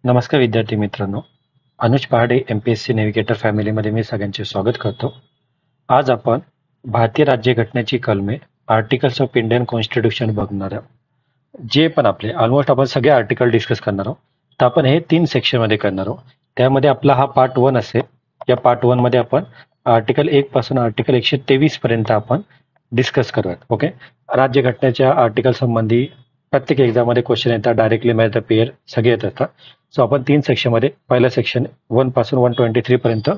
नमस्कार विद्यार्थी मित्रांनो. अनुज पहाडे MPSC नेव्हिगेटर फॅमिलीमध्ये मी सगळ्यांचे स्वागत करतो. आज आपण भारतीय राज्यघटनेची कलमे, आर्टिकल्स ऑफ इंडियन कॉन्स्टिट्यूशन बघणार आहोत. जे पण आपले ऑलमोस्ट आपण सगळे आर्टिकल डिस्कस करणार आहोत. तर आपण हे 3 सेक्शनमध्ये करणार आहोत. त्यामध्ये आपला हा पार्ट 1 असेल. या पार्ट 1 मध्ये आपण आर्टिकल 1 पासून आर्टिकल 123 पर्यंत आपण डिस्कस करूयात. ओके. राज्यघटनेच्या आर्टिकल संबंधी प्रत्येक एक्झाममध्ये क्वेश्चन येतात, डायरेक्टली मॅच द पेअर सगळे येत असतात. सो आपण 3 सेक्शनमध्ये पहिलं सेक्शन 1 पासून 123 पर्यंत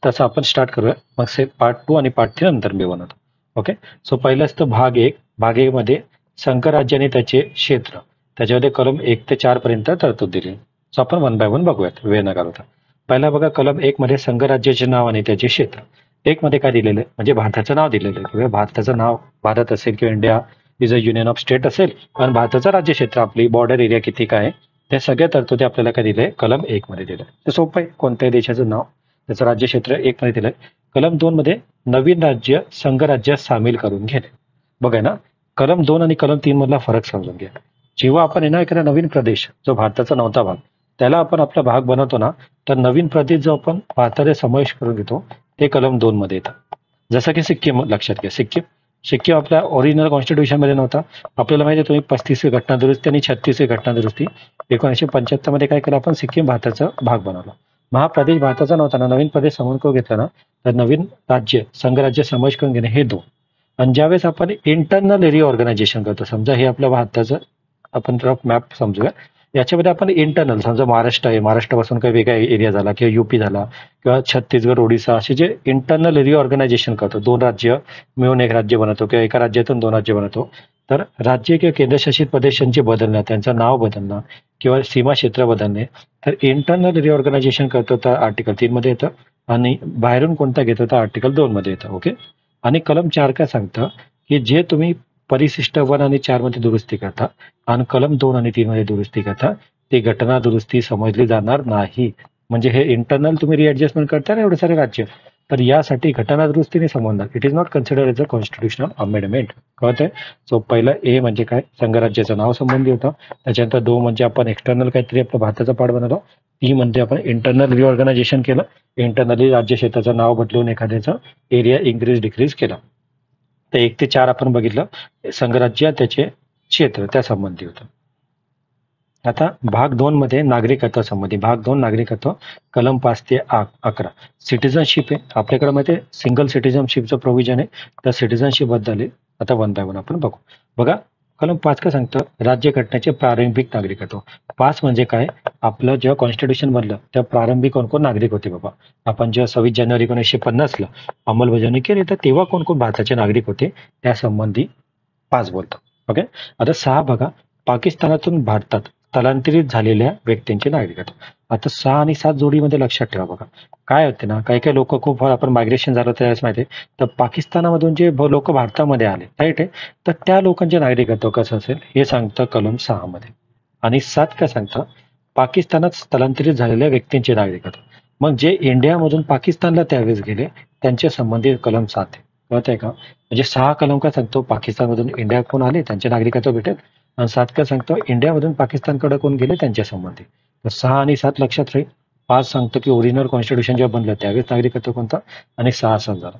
तसं आपण स्टार्ट करूया. मग पार्ट 2 आणि पार्ट 3 नंतर मी बनवतो. ओके. सो पहिलं असतं भाग 1. भाग 1 मध्ये संघराज्य आणि त्याचे क्षेत्र, त्याच्यामध्ये कलम 1 ते 4 पर्यंत तरतूद दिली. सो आपण 1 बाय 1 बघूयात वेळ न घालवता. पहिला बघा, कलम 1 मध्ये संघराज्याचे नाव आणि त्याचे क्षेत्र. 1 मध्ये काय दिलेलं आहे, म्हणजे भारताचं नाव दिलेलं आहे किंवा भारताचं नाव भारत असेल किंवा India is a union of state असेल, आणि भारताचं राज्य क्षेत्र आपली बॉर्डर एरिया किती काय आहे, त्या सगळ्या तरतुदी आपल्याला काय दिलंय, कलम 1 मध्ये दिलंय. ते सोपं आहे, कोणत्याही देशाचं नाव त्याचं राज्य क्षेत्र 1 मध्ये दिलंय. कलम 2 मध्ये नवीन राज्य संघराज्यात सामील करून घेणे. बघा ना, कलम 2 आणि कलम 3 मधला फरक समजून घ्या. जेव्हा आपण ना एखादा नवीन प्रदेश जो भारताचा नव्हता भाग, त्याला आपण आपला भाग बनवतो ना, तर नवीन प्रदेश जो आपण भारताचा समावेश करून घेतो ते कलम 2 मध्ये येतं. जसं की सिक्कीम लक्षात घ्या. सिक्कीम सिक्कीम आपल्या ओरिजिनल कॉन्स्टिट्यूशन मध्ये नव्हता. आपल्याला माहिती आहे, तुम्ही 35वी घटना दुरुस्ती आणि 36वी घटना दुरुस्ती 1975 मध्ये काय केलं, आपण सिक्कीम भारताचा भाग बनवला. मग हा प्रदेश भारताचा नव्हता ना, नवीन प्रदेश समोर करून घेतला ना, तर नवीन राज्य संघराज्य समावेश करून घेणे हे 2. आणि ज्यावेळेस आपण इंटरनल एरिया ऑर्गनायझेशन करतो, समजा हे आपल्या भारताचं आपण रफ मॅप समजूया. याच्यामध्ये आपण इंटरनल, समजा महाराष्ट्र आहे, महाराष्ट्रापासून काही वेगळा एरिया झाला किंवा युपी झाला किंवा छत्तीसगड ओडिसा, असे जे इंटरनल एरिया ऑर्गनायझेशन करतो, 2 राज्य मिळून 1 राज्य बनवतो किंवा एका राज्यातून 2 राज्य बनवतो, तर राज्य किंवा केंद्रशासित प्रदेशांचे बदलणं, त्यांचं नाव बदलणं किंवा सीमा क्षेत्र बदलणे, तर इंटरनल रिऑर्गनायझेशन करतो तर आर्टिकल 3 मध्ये येतं, आणि बाहेरून कोणता घेतो तर आर्टिकल 2 मध्ये येतं. ओके. आणि कलम 4 काय सांगतं, की जे तुम्ही परिशिष्ट 1 आणि 4 मध्ये दुरुस्ती करता आणि कलम 2 आणि 3 मध्ये दुरुस्ती करता, ती घटना दुरुस्ती समजली जाणार नाही. म्हणजे हे इंटरनल तुम्ही रिएडजस्टमेंट करता ना एवढे सारे राज्य, तर यासाठी घटना दुरुस्तीने समजणार. It is not considered as a constitutional amendment. कळतंय? सो पहिलं ए म्हणजे काय, संघराज्याचं नाव संबंधी होतं. त्याच्यानंतर 2 म्हणजे आपण एक्सटर्नल काहीतरी आपलं भारताचा पार्ट बनवलं. 3 म्हणजे आपण इंटरनल रिऑर्गनायझेशन केलं. इंटरनली राज्य क्षेत्राचं नाव बदलून एखाद्याचं एरिया इन्क्रीज डिक्रीज केला. तर 1 ते 4 आपण बघितलं, संघराज्य त्याचे क्षेत्र त्या संबंधी होतं. आता भाग 2 मध्ये नागरिकत्व संबंधी. भाग 2 नागरिकत्व, कलम 5 ते 11 सिटिझनशिप आहे. आपल्याकडे माहिती आहे सिंगल सिटिझनशिपचं प्रोव्हिजन आहे, तर सिटिझनशिप बद्दल आहे. आता 1 बाय 1 आपण बघू. बघा, कलम 5 काय सांगतं, राज्यघटनेचे प्रारंभिक नागरिकत्व. 5 म्हणजे काय, आपलं जेव्हा कॉन्स्टिट्यूशन बनलं तेव्हा प्रारंभिक कोण कोण नागरिक होते बाबा. आपण जेव्हा 26 जानेवारी 1950 ला अंमलबजावणी केली, तर तेव्हा कोण कोण भारताचे नागरिक होते त्या संबंधी 5 बोलतो. ओके. आता 6 बघा, पाकिस्तानातून भारतात स्थलांतरित झालेल्या व्यक्तींचे नागरिकत्व. आता 6 आणि 7 जोडीमध्ये लक्षात ठेवा. बघा काय होते ना, काही काही लोक खूप आपण मायग्रेशन झालं त्यावेळेस माहिती आहे, तर पाकिस्तानामधून जे लोक भारतामध्ये आले, राईट आहे, तर त्या लोकांचे नागरिकत्व कसं असेल हे सांगतं कलम 6 मध्ये. आणि 7 काय सांगतं, पाकिस्तानात स्थलांतरित झालेल्या व्यक्तींचे नागरिकत्व. मग जे इंडियामधून पाकिस्तानला त्यावेळेस गेले त्यांच्या संबंधित कलम 7 आहे. कळत आहे का? म्हणजे 6 कलम काय सांगतो, पाकिस्तानमधून इंडिया कोण आले त्यांचे नागरिकत्व भेटेल, आणि 7 काय सांगतो, इंडियामधून पाकिस्तानकडे कोण गेले त्यांच्या संबंधी. तर 6 आणि 7 लक्षात राहील. 5 सांगतो की ओरिजिनल कॉन्स्टिट्यूशन जेव्हा बनलं त्यावेळेस नागरिकत्व कोणतं, आणि 6 समजा.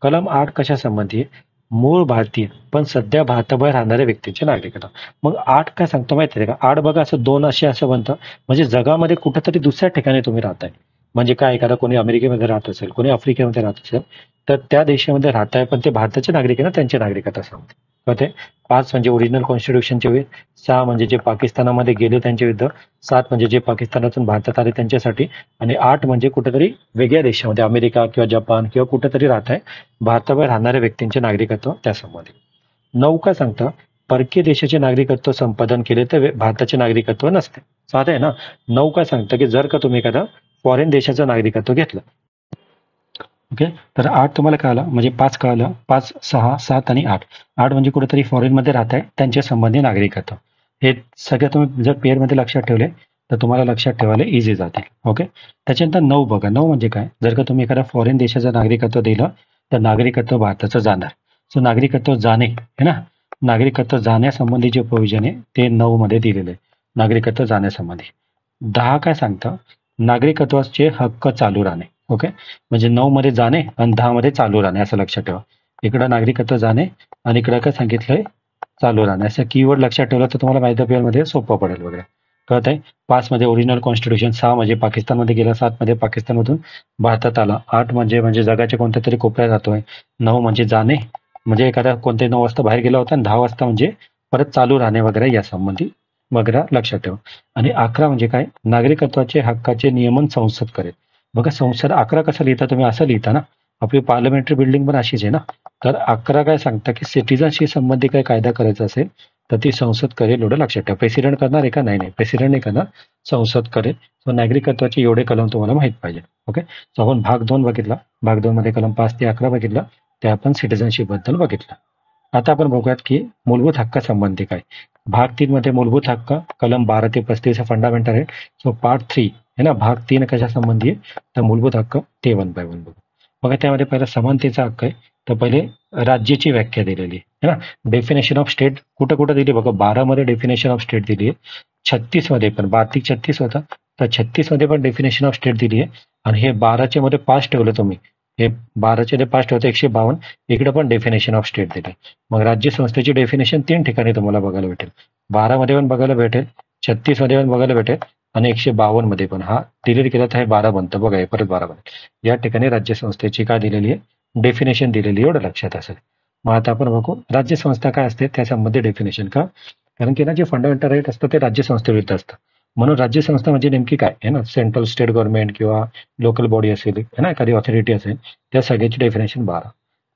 कलम 8 कशा संबंधी आहे, मूळ भारतीय पण सध्या भारताबाहेर राहणाऱ्या व्यक्तींचे नागरिकत्व. मग 8 काय सांगतो माहिती आहे का, 8 बघा असं 2 असं बनतं, म्हणजे जगामध्ये कुठेतरी दुसऱ्या ठिकाणी तुम्ही राहताय. म्हणजे काय, एखादा कोणी अमेरिकेमध्ये राहत असेल, कोणी आफ्रिकेमध्ये राहत असेल, तर त्या देशामध्ये राहताय पण ते भारताचे नागरिक आहे ना, त्यांचे नागरिकत्व सांगते. कळते? 5 म्हणजे ओरिजिनल कॉन्स्टिट्यूशनचे विरुद्ध, 6 म्हणजे जे पाकिस्तानामध्ये गेले त्यांच्या विरुद्ध, 7 म्हणजे जे पाकिस्तानातून भारतात आले त्यांच्यासाठी, आणि 8 म्हणजे कुठेतरी वेगळ्या देशामध्ये अमेरिका किंवा जपान किंवा कुठेतरी राहत आहे भारताबाहेर राहणाऱ्या व्यक्तींचे नागरिकत्व त्या संबंधी. 9 काय सांगतं, परकीय देशाचे नागरिकत्व संपादन केले तर भारताचे नागरिकत्व नसते. साधं आहे ना. 9 काय सांगतं की जर का तुम्ही एखादा फॉरेन देशाचं नागरिकत्व घेतलं, ओके, तर 8 तुम्हाला कळालं, म्हणजे 5 कळालं, 5, 6, 7 आणि 8. 8 म्हणजे कुठेतरी फॉरेनमध्ये राहत आहे त्यांच्या संबंधी नागरिकत्व. हे सगळं तुम्ही जर पेअरमध्ये लक्षात ठेवले तर तुम्हाला लक्षात ठेवायला इझी जातील. ओके. त्याच्यानंतर 9 बघा. 9 म्हणजे काय, जर का तुम्ही एखाद्या फॉरेन देशाचं नागरिकत्व दिलं तर नागरिकत्व भारताचं जाणार. सो नागरिकत्व जाणे है ना, नागरिकत्व जाण्यासंबंधी जे प्रोव्हिजन आहे ते 9 मध्ये दिलेलं आहे, नागरिकत्व जाण्यासंबंधी. 10 काय सांगतं, नागरिकत्वाचे हक्क चालू राहणे. ओके, म्हणजे 9 मध्ये जाणे आणि 10 मध्ये चालू राहणे असं लक्षात ठेवा. इकडं नागरिकत्व जाणे आणि इकडं काय सांगितलंय, चालू राहणे. असं कीवर्ड लक्षात ठेवलं तर तुम्हाला माहिती मध्ये सोपं पडेल वगैरे. कळत आहे. 5 मध्ये ओरिजिनल कॉन्स्टिट्यूशन, 6 म्हणजे पाकिस्तानमध्ये गेला, 7 मध्ये पाकिस्तानमधून भारतात आला, 8 म्हणजे जगाच्या कोणत्या तरी कोपऱ्यात राहतोय, 9 म्हणजे जाणे म्हणजे एखाद्या कोणत्या 9 वाजता बाहेर गेला होता, आणि 10 वाजता म्हणजे परत चालू राहणे वगैरे या संबंधी वगैरे लक्षात ठेवा. आणि 11 म्हणजे काय, नागरिकत्वाचे हक्काचे नियमन संसद करेल. बघा संसद 11 कसं लिहिता तुम्ही, असं लिहिता ना, आपली पार्लमेंटरी बिल्डिंग पण अशीच आहे ना. तर 11 काय सांगता की सिटिझनशी संबंधी काय कायदा करायचा असेल तर ती संसद करेल, एवढं लक्षात ठेवा. प्रेसिडेंट करणार आहे का, नाही प्रेसिडेंट नाही करणार, संसद करेल. सो नागरिकत्वाचे एवढे कलम तुम्हाला माहित पाहिजे. ओके, सो आपण भाग 2 बघितला, भाग 2 मध्ये कलम 5 ते 11 बघितलं, ते आपण सिटिझनशिप बद्दल बघितलं. आता आपण बघूयात की मूलभूत हक्कासंबंधी काय. भाग 3 मध्ये मूलभूत हक्क कलम 12 ते 35 फंडामेंटल राईट. सो पार्ट 3 है ना, भाग 3 कशा संबंधी आहे, तर मूलभूत हक्क, ते 1 बाय 1 बघू. बघा त्यामध्ये पहिला समानतेचा हक्क आहे. तर पहिले राज्याची व्याख्या दिलेली आहे ना. डेफिनेशन ऑफ स्टेट कुठं कुठं दिली बघा, 12 मध्ये डेफिनेशन ऑफ स्टेट दिली आहे, 36 मध्ये पण, 32-36 होता, तर 36 मध्ये पण डेफिनेशन ऑफ स्टेट दिली आहे. आणि हे 12च्या मध्ये 5 ठेवलं तुम्ही, हे 12च्या मध्ये 5 ठेवतं 152, इकडे पण डेफिनेशन ऑफ स्टेट दिले. मग राज्य संस्थेची डेफिनेशन 3 ठिकाणी तुम्हाला बघायला भेटेल, 12 मध्ये पण बघायला भेटेल, 36 मध्ये पण बघायला भेटेल, आणि 152 मध्ये पण. हा डिलीट केला तर हे 12 बनतं बघा, हे परत 12 बनेल. या ठिकाणी राज्य संस्थेची काय दिलेली आहे, डेफिनेशन दिलेली, एवढं लक्षात असेल. मग आता आपण बघू राज्य संस्था काय असते त्याच्यामध्ये डेफिनेशन. का, कारण की ना जे फंडामेंटल राईट असतं ते राज्य संस्थेविरुद्ध असतं. म्हणून राज्य संस्था म्हणजे नेमकी काय आहे ना, सेंट्रल स्टेट गव्हर्नमेंट किंवा लोकल बॉडी असेल है ना, एखादी ऑथॉरिटी असेल, त्या सगळ्याची डेफिनेशन 12.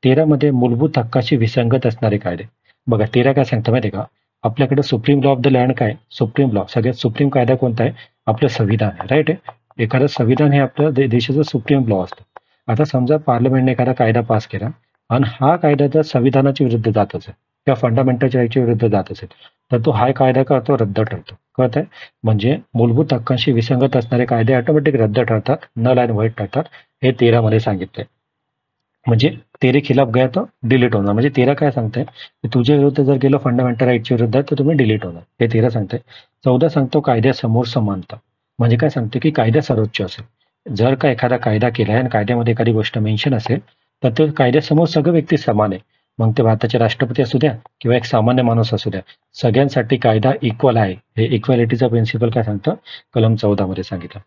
13 मध्ये मूलभूत हक्काशी विसंगत असणारे कायदे. बघा 13 काय सांगतं माहिती आहे का, आपल्याकडे supreme law of the land काय, सुप्रीम लॉ, सगळ्यात सुप्रीम कायदा कोणता आहे, आपलं संविधान आहे, राईट आहे. एखादं संविधान हे आपल्या देशाचं सुप्रीम लॉ असतं. आता समजा पार्लमेंटने एखादा कायदा पास केला आणि हा कायदा जर संविधानाच्या विरुद्ध जात असेल किंवा फंडामेंटलच्या याच्या विरुद्ध जात असेल, तर तो हा कायदा करतो, रद्द ठरतो. कळत आहे. म्हणजे मूलभूत हक्कांशी विसंगत असणारे कायदे ऑटोमॅटिक रद्द ठरतात, नल अँड व्हाईट ठरतात. हे 13 मध्ये सांगितलंय. म्हणजे तेरे खिलाफ गया तो डिलीट होणार. म्हणजे 13 काय सांगताय, तुझ्या विरुद्ध जर गेलं फंडामेंटल राईटच्या विरुद्ध तर तुम्ही डिलीट होणार, हे 13 सांगताय. 14 सांगतो कायद्यासमोर समानता. म्हणजे काय सांगते की कायदा सर्वोच्च असेल. जर का एखादा कायदा केलाय आणि कायद्यामध्ये एखादी गोष्ट मेन्शन असेल तर ते कायद्यासमोर सगळे व्यक्ती समान आहे. मग ते भारताचे राष्ट्रपती असू द्या किंवा एक सामान्य माणूस असू द्या, सगळ्यांसाठी कायदा इक्वल आहे. हे इक्वॅलिटीचा प्रिन्सिपल काय सांगतं, कलम 14 मध्ये सांगितलं.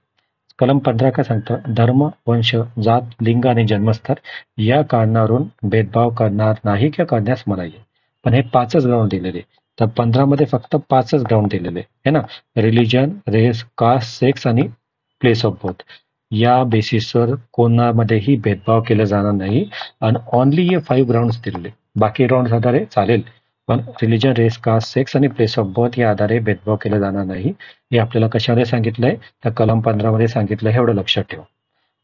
कलम 15 काय सांगतं, धर्म, वंश, जात, लिंग आणि जन्मस्थळ या कारणावरून भेदभाव करणार नाही किंवा करण्यास मनाई आहे. पण हे 5च ग्राउंड दिलेले. तर 15 मध्ये फक्त 5च ग्राउंड दिलेले आहे ना, रिलिजन, रेस, कास्ट, सेक्स आणि प्लेस ऑफ बर्थ. या बेसिसवर कोणामध्येही भेदभाव केला जाणार नाही. आणि ऑनली हे 5 ग्राउंड दिलेले, बाकी ग्राउंड आधारे चालेल, पण रिलिजन, रेस, कास्ट, सेक्स आणि प्लेस ऑफ बर्थ या आधारे भेदभाव केला जाणार नाही. हे आपल्याला कशामध्ये सांगितलंय, तर कलम 15 मध्ये सांगितलं, हे एवढं लक्षात ठेवा.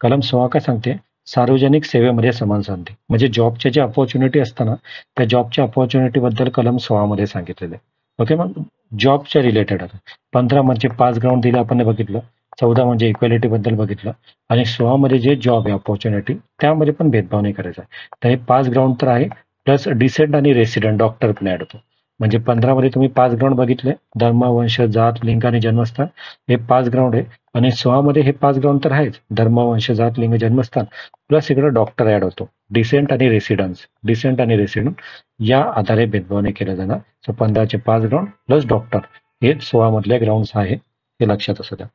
कलम 16 काय सांगते, सार्वजनिक सेवेमध्ये समान संधी. म्हणजे जॉबच्या जे अपॉर्च्युनिटी असताना त्या जॉबच्या अपॉर्च्युनिटी बद्दल कलम 16 मध्ये सांगितलेलं आहे. ओके, मग जॉबच्या रिलेटेड आता 15 म्हणजे 5 ग्राउंड दिले आपण बघितलं, 14 म्हणजे इक्वॅलिटी बद्दल बघितलं, आणि 16 मध्ये जे जॉब आहे अपॉर्च्युनिटी त्यामध्ये पण भेदभाव नाही करायचा. तर हे 5 ग्राउंड तर आहे, प्लस डिसेंट आणि रेसिडेंट डॉक्टर पण ऍड होतो. म्हणजे 15 मध्ये तुम्ही 5 ग्राउंड बघितले, धर्म, वंश, जात, लिंग आणि जन्मस्थान, हे 5 ग्राउंड आहे. आणि 16 मध्ये हे 5 ग्राउंड तर आहेच, धर्म, वंश, जात, लिंग, जन्मस्थान, प्लस इकडे डॉक्टर ऍड होतो, डिसेंट आणि रेसिडन्स. डिसेंट आणि रेसिडेंट या आधारे भेदभाव नाही केला जाणार. सो 15चे 5 ग्राउंड प्लस डॉक्टर हे 16 मधले ग्राउंड आहे, हे लक्षात असू द्या.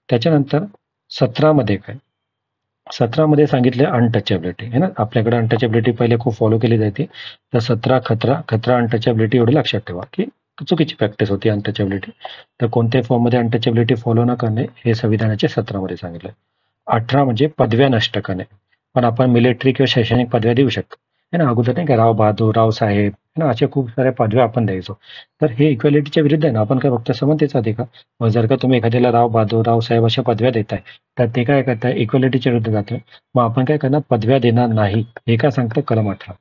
त्याच्यानंतर 17 मध्ये काय, 17 मध्ये सांगितले अनटचेबिलिटी आहे ना. आपल्याकडे अनटचेबिलिटी पहिले खूप फॉलो केली जाते. तर 17 खतरा अनटचेबिलिटी एवढं लक्षात ठेवा की चुकीची प्रॅक्टिस होती अनटचेबिलिटी. तर कोणत्याही फॉर्म मध्ये अनटचेबिलिटी फॉलो न करणे हे संविधानाचे 17 मध्ये सांगितलं. 18 म्हणजे पदव्या नष्ट करणे. पण आपण मिलिटरी किंवा शैक्षणिक पदव्या देऊ शकतो है ना. अगोदर नाही का राव बहादूर, राव साहेब है ना, अशा खूप साऱ्या पदव्या आपण द्यायचो. तर हे इक्वॅलिटीच्या विरुद्ध आहे ना. आपण काय फक्त समानतेचा अधिकार. मग जर का तुम्ही एखाद्याला राव बहादूर, राव साहेब अशा पदव्या देताय तर ते काय करताय, इक्वॅलिटीच्या विरुद्ध जातोय. मग आपण काय करणार, पदव्या देणार नाही, हे काय सांगतं कलम 18.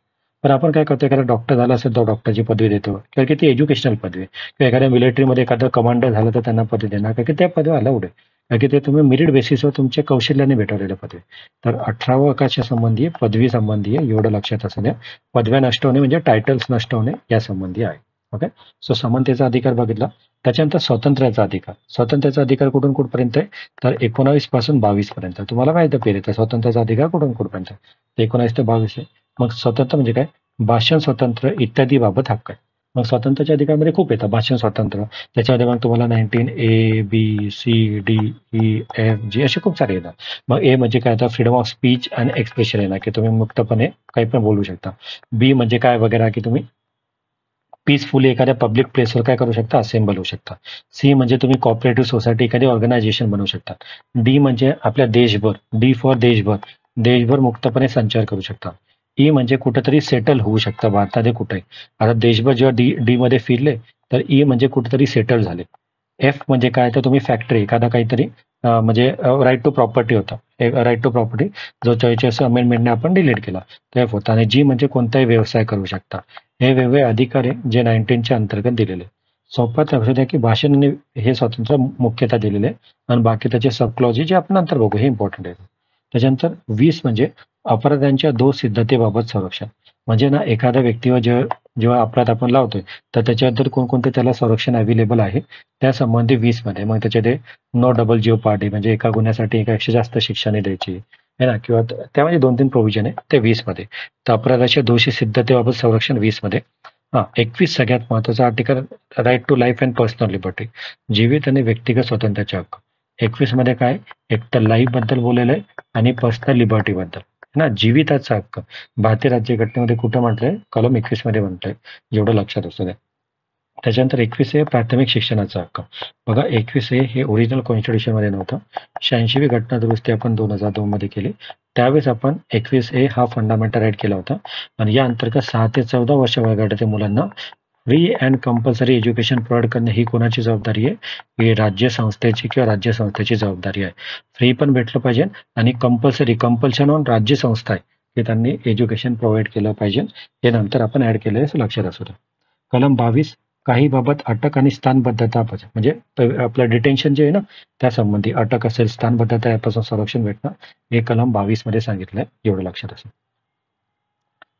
पण आपण काय करतो, एखादा डॉक्टर झाला असेल तर डॉक्टरची पदवी देतो, कारण की ती एज्युकेशनल पदवी आहे. किंवा एखाद्या मिलिटरीमध्ये एखादा कमांडर झालं तर त्यांना पदवी देणार, कारण की त्या पदव्या अलाउड आहे, कारण की ते तुम्ही मेरिट बेसिसवर तुमच्या कौशल्याने भेटवलेल्या पदवी. तर 18 कशा संबंधी, पदवी संबंधी आहे, एवढं लक्षात असू द्या. पदव्या नष्ट होणे म्हणजे टायटल्स नष्ट होणे या संबंधी आहे. ओके. सो समानतेचा अधिकार बघितला. त्याच्यानंतर स्वातंत्र्याचा अधिकार. स्वातंत्र्याचा अधिकार कुठून कुठपर्यंत आहे, तर 19 पासून 22 पर्यंत. तुम्हाला माहिती आहे पेरेचा स्वातंत्र्याचा अधिकार कुठून कुठपर्यंत आहे, ते 19 ते 22 आहे. मग स्वतंत्र म्हणजे काय, भाषण स्वातंत्र्य इत्यादी बाबत हक्क आहे. मग स्वातंत्र्याच्या अधिकारामध्ये खूप येतात. भाषण स्वातंत्र्य, त्याच्यामध्ये मग तुम्हाला 19 A B C D E F G असे खूप सारे येतात. मग ए म्हणजे काय, तर freedom of speech and expression येणार, की तुम्ही मुक्तपणे काही पण बोलू शकता. बी म्हणजे काय वगैरे, की तुम्ही पीसफुली एखाद्या पब्लिक प्लेसवर काय करू शकता, असेंबल होऊ शकता. सी म्हणजे तुम्ही कॉपरेटिव्ह सोसायटी एखादी ऑर्गनायझेशन बनवू शकता. डी म्हणजे आपल्या देशभर, डी फॉर देशभर, देशभर मुक्तपणे संचार करू शकता. ई म्हणजे कुठेतरी सेटल होऊ शकता, भारतामध्ये कुठे. आता देशभर जेव्हा डी मध्ये फिरले तर ई म्हणजे कुठेतरी सेटल झाले. एफ म्हणजे काय, तर तुम्ही फॅक्टरी एखादा काहीतरी म्हणजे राईट टू प्रॉपर्टी होता, राईट टू प्रॉपर्टी जो 44 अमेंडमेंटने आपण डिलीट केला, तो एफ होता. आणि जी म्हणजे कोणताही व्यवसाय करू शकता. हे वेगवेगळे अधिकार आहे जे 19च्या अंतर्गत दिलेले. सोप्यात लक्षात द्या की भाषण आणि हे स्वातंत्र्य मुख्यतः दिलेले आहे, आणि बाकी त्याचे सब क्लॉज जे आपण नंतर बघू, हे इम्पॉर्टंट आहे. त्याच्यानंतर 20 म्हणजे अपराधांच्या दोषसिद्धतेबाबत संरक्षण. म्हणजे ना, एखाद्या व्यक्तीवर जेव्हा अपराध आपण लावतोय तर त्याच्याबद्दल कोणकोणते त्याला संरक्षण अवेलेबल आहे, त्या संबंधी 20 मध्ये. मग त्याच्यात नो डबल जीव पार्टी म्हणजे एका गुन्ह्यासाठी एकापेक्षा जास्त शिक्षा नाही द्यायची आहे ना, किंवा त्यामध्ये 2-3 प्रोव्हिजन आहे ते 20 मध्ये. तर अपराधाच्या दोषी सिद्धतेबाबत संरक्षण 20 मध्ये. 21 सगळ्यात महत्वाचा article, right to life and personal liberty, जीवित आणि व्यक्तिगत स्वातंत्र्याचे हक्क. 21 मध्ये काय, एक तर लाईफ बद्दल बोललेलं आहे आणि पर्सनल लिबर्टी बद्दल ना, जीविताचा हक्क. भारतीय राज्यघटनेमध्ये कुठं म्हटलंय, कलम 21 मध्ये म्हटलंय, जेवढं लक्षात असू द्या. त्याच्यानंतर 21 हे प्राथमिक शिक्षणाचा हक्क. बघा, 21 हे ओरिजिनल कॉन्स्टिट्यूशन मध्ये नव्हतं. 86वी घटना दुरुस्ती आपण 2002 मध्ये केली. त्यावेळेस आपण 21 हा फंडामेंटल राईट केला होता. आणि या अंतर्गत 6 ते 14 वर्ष वयोगटातील मुलांना free and compulsory education provide करणे ही कोणाची जबाबदारी आहे, ही राज्य संस्थेची किंवा राज्य संस्थेची जबाबदारी आहे. फ्री पण भेटलं पाहिजे आणि कंपल्सरी, कंपल्शन ऑन राज्य संस्था आहे की त्यांनी एज्युकेशन प्रोव्हाइड केलं पाहिजे. हे नंतर आपण ऍड केलं आहे, लक्षात असू द्या. कलम 22 काही बाबत अटक आणि स्थानबद्धता म्हणजे आपलं डिटेन्शन जे आहे ना, त्या संबंधी अटक असेल, स्थानबद्धता यापासून संरक्षण भेटणं, हे कलम 22 मध्ये सांगितलंय, एवढं लक्षात असेल.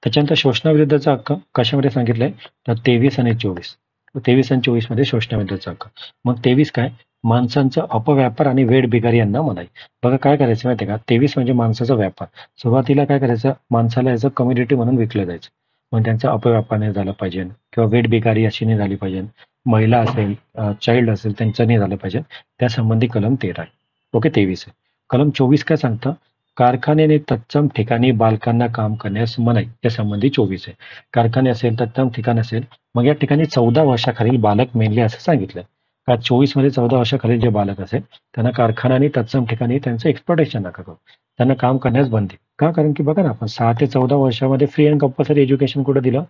त्याच्यानंतर शोषणाविरुद्धचा हक्क कशामध्ये सांगितलंय, तर 23 आणि 24. 23 आणि 24 मध्ये शोषणाविरुद्धचा हक्क. मग 23 काय, माणसांचा अपव्यापार आणि वेठबिगारी यांना मनाई. बघा काय करायचं माहितीये का, 23 म्हणजे माणसाचा व्यापार. सुरुवातीला काय करायचं, माणसाला याचं कम्युनिटी म्हणून विकलं जायचं. मग त्यांचा अपव्यापार नाही झाला पाहिजे, किंवा वेठबिगारी अशी नाही झाली पाहिजे. महिला असेल, चाइल्ड असेल, त्यांचं नाही झालं पाहिजे. त्या संबंधी कलम 13 आहे. ओके, 23 आहे. कलम 24 काय सांगतं, कारखान्याने तत्सम ठिकाणी बालकांना काम करण्यास मनाई, या संबंधी 24 आहे. कारखाने असेल, तत्सम ठिकाण असेल, मग या ठिकाणी 14 वर्षाखालील बालक मेनली असं सांगितलंय. का 24 मध्ये 14 वर्षाखालील जे बालक असेल त्यांना कारखाना आणि तत्सम ठिकाणी त्यांचं एक्सप्लॉटेशन नका करू, त्यांना काम करण्यास बंदी. का, कारण की बघा ना, आपण 6 ते 14 वर्षामध्ये फ्री अँड कंपल्सरी एज्युकेशन कुठं दिलं,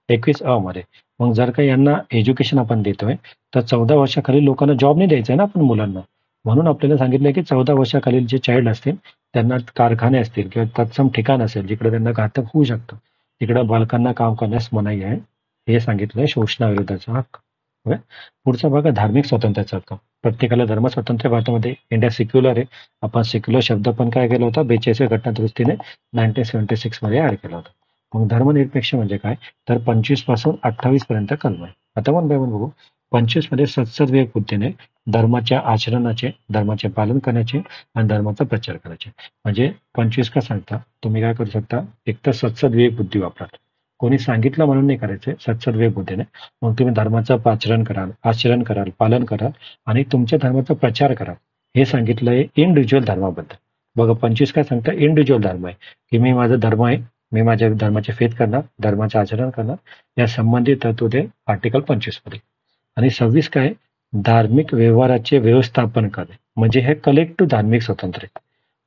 21 मध्ये. मग जर का यांना एज्युकेशन आपण देतोय तर 14 वर्षाखालील लोकांना जॉब नाही द्यायचा आहे ना आपण मुलांना. म्हणून आपल्याला सांगितलंय की 14 वर्षाखालील जे चाइल्ड असतील त्यांना कारखाने असतील किंवा तत्सम ठिकाण असेल जिकडे त्यांना घातक होऊ शकतं, तिकडे बालकांना काम करण्यास मनाई आहे, हे सांगितलंय शोषणाविरुद्धचा हक्क. पुढचा भाग आहे धार्मिक स्वातंत्र्याचा हक्क. प्रत्येकाला धर्म स्वातंत्र्य. भारतामध्ये इंडिया सेक्युलर आहे. आपण सेक्युलर शब्द पण काय केला होता, 42व्या घटना दुरुस्तीने 1976 मध्ये ऍड केला होता. मग धर्मनिरपेक्ष म्हणजे काय, तर 25 पासून 28 पर्यंत कलम आहे. आता 1 बाय 1 बघू. 25 मध्ये सत्सद्विवेक बुद्धीने धर्माच्या आचरणाचे, धर्माचे पालन करण्याचे आणि धर्माचा प्रचार करायचे. म्हणजे 25 का सांगता, तुम्ही काय करू शकता, एक तर सत्सद्विवेक बुद्धी वापरा. कोणी सांगितलं म्हणून नाही करायचे, सत्सद्विवेक बुद्धीने. मग तुम्ही धर्माचं आचरण कराल, पालन कराल आणि तुमच्या धर्माचा प्रचार कराल. हे सांगितलंय इंडिव्हिज्युअल धर्माबद्दल. बघा 25 काय सांगतं, इंडिव्हिज्युअल धर्म आहे, की मी माझा धर्म आहे, मी माझ्या धर्माचे फेथ करणार, धर्माचे आचरण करणार, या संबंधित तत्व आर्टिकल 25 मध्ये. आणि 26 काय, धार्मिक व्यवहाराचे व्यवस्थापन करणे, म्हणजे हे कलेक्टिव्ह धार्मिक स्वातंत्र्य.